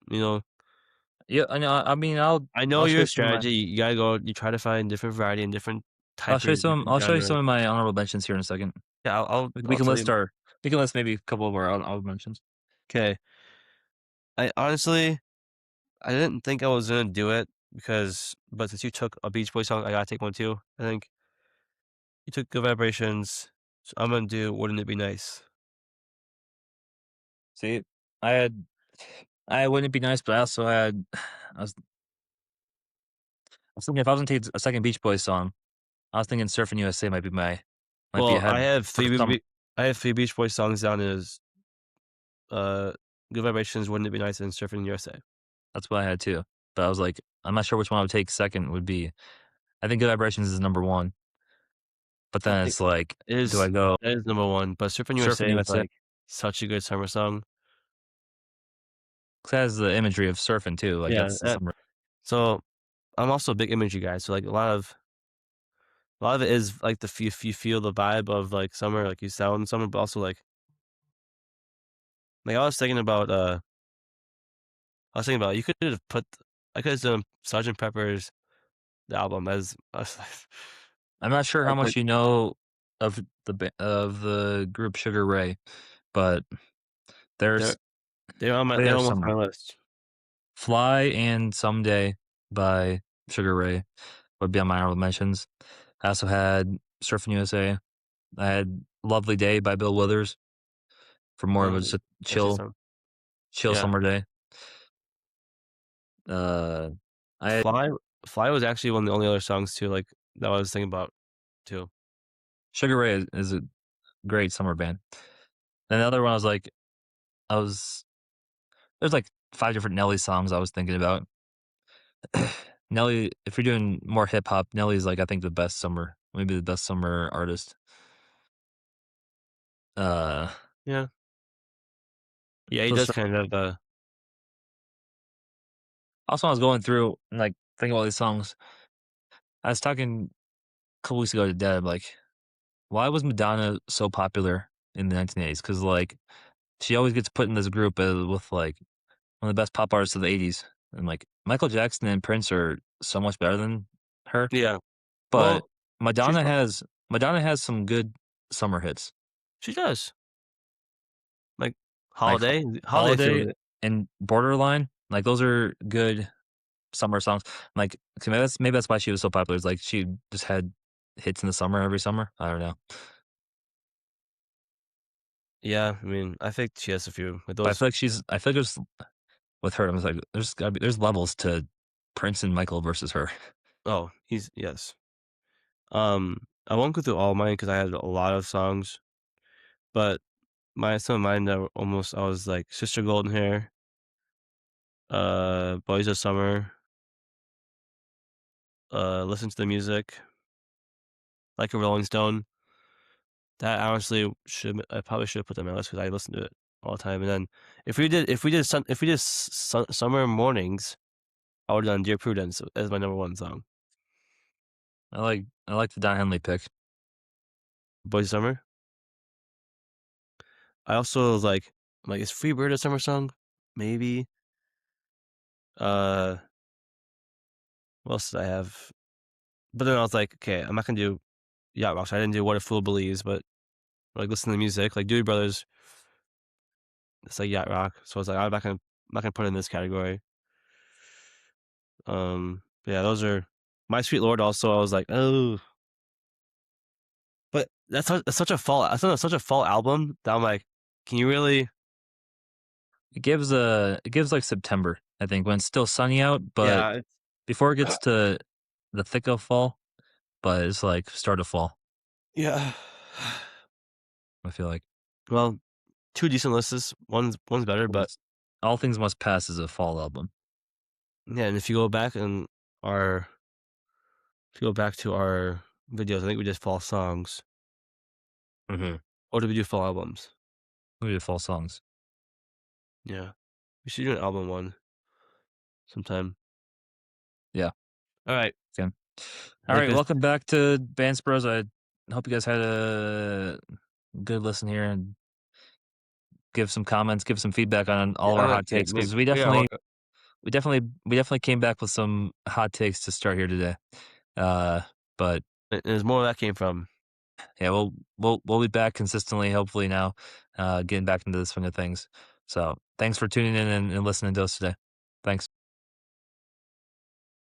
Yeah, I know. I mean, I know I'll show your you some of my strategy. You gotta go you try to find different variety and different type of different I'll show you genres. some of my honorable mentions here in a second. Yeah, We I'll can tell list you. our we can list maybe a couple of our honorable mentions. Okay. I honestly, I didn't think I was gonna do it but since you took a Beach Boys song, I gotta take one too. I think you took Good Vibrations, so I'm gonna do Wouldn't It Be Nice? See, I had I wouldn't be nice, but I also had I was thinking if I was gonna take a second Beach Boys song, I was thinking Surfing USA might be Well, ahead for some. I have 3 Beach Boys songs down as, uh, Good Vibrations, Wouldn't It Be Nice, and Surfing USA. That's what I had too. But I was like, I'm not sure which one I would take second would be. I think Good Vibrations is number one, but I then think it's like, it do I is go that is number 1, but Surfing Surfing USA is, USA? like, such a good summer song. 'Cause it has the imagery of surfing too. Like Yeah, that's the summer. so I'm also a big imagery guy, so, like, a lot of it is, like, you feel the vibe of, like, summer, like, you sound summer, but also, I was thinking about, you could have put I could have done Sergeant Pepper's the album as I'm not sure how as, like, much you know of of the group Sugar Ray, but they're there's they they're are almost on summer. my list. Fly and Someday by Sugar Ray would be on my honorable mentions. I also had Surfing USA. I had Lovely Day by Bill Withers for more of a just a That's a good song. chill Yeah. summer day. Uh, I had Fly Fly was actually one of the only other songs too, like, that I was thinking about too. Sugar Ray is a great summer band. Then the other one I was like, I was there's like 5 different Nelly songs I was thinking about. Nelly, if you're doing more hip hop, Nelly's like I think the best summer, maybe the best summer artist. Uh, Yeah. Yeah, he so does sur- kind of, also, when I was going through and like thinking about all these songs. I was talking a couple weeks ago to Deb, like, why was Madonna so popular in the 1980s? Because like she always gets put in this group with like one of the best pop artists of the 80s, and like Michael Jackson and Prince are so much better than her. yeah. But Well, she's Madonna not has Madonna has some good summer hits, she does. Like, like Holiday feels Holiday it. and Borderline. Like those are good summer songs. Like so maybe that's why she was so popular. It's like she just had hits in the summer every summer. I don't know, Yeah, I mean, I think she has a few, like, but those. I feel like there's with her. I was like, there's levels to Prince and Michael versus her. Oh, he's yes. I won't go through all mine because I had a lot of songs, but some of mine that were almost I was like Sister Golden Hair, Boys of Summer, Listen to the Music, Like a Rolling Stone. That honestly I probably should have put them on my list because I listen to it all the time. And then if we did summer mornings, I would have done Dear Prudence as my number one song. I like the Don Henley pick. Boys of Summer. I also was like, is Free Bird a summer song? Maybe. Uh, what else did I have? But then I was like, okay, I'm not gonna do Yacht Rock. So I didn't do What a Fool Believes, but like listen to the music, like Doobie Brothers. It's like Yacht Rock. So I was like, I'm not gonna put it in this category. Yeah, those are My Sweet Lord. Also, I was like, oh, but that's such a fall album that I'm like, can you really? It gives like September, I think, when it's still sunny out, but Yeah, before it gets to the thick of fall, but it's like start of fall. yeah. I feel like Well, two decent lists. One's better, but All Things Must Pass is a fall album. Yeah, and our if you go back to our videos, I think we did fall songs. Mm-hmm. Or did we do full albums? We did fall songs. Yeah. We should do an album one sometime. Yeah. Alright. Okay. I All think right. this Welcome back to Bance Bros. I hope you guys had a good listen here and give some comments, give some feedback on yeah, all of I'm our gonna hot yeah, takes maybe because yeah, well, we definitely came back with some hot takes to start here today. Uh, but there's more where that came from. yeah, we'll be back consistently, hopefully now, getting back into the swing of things. So thanks for tuning in and listening to us today. Thanks.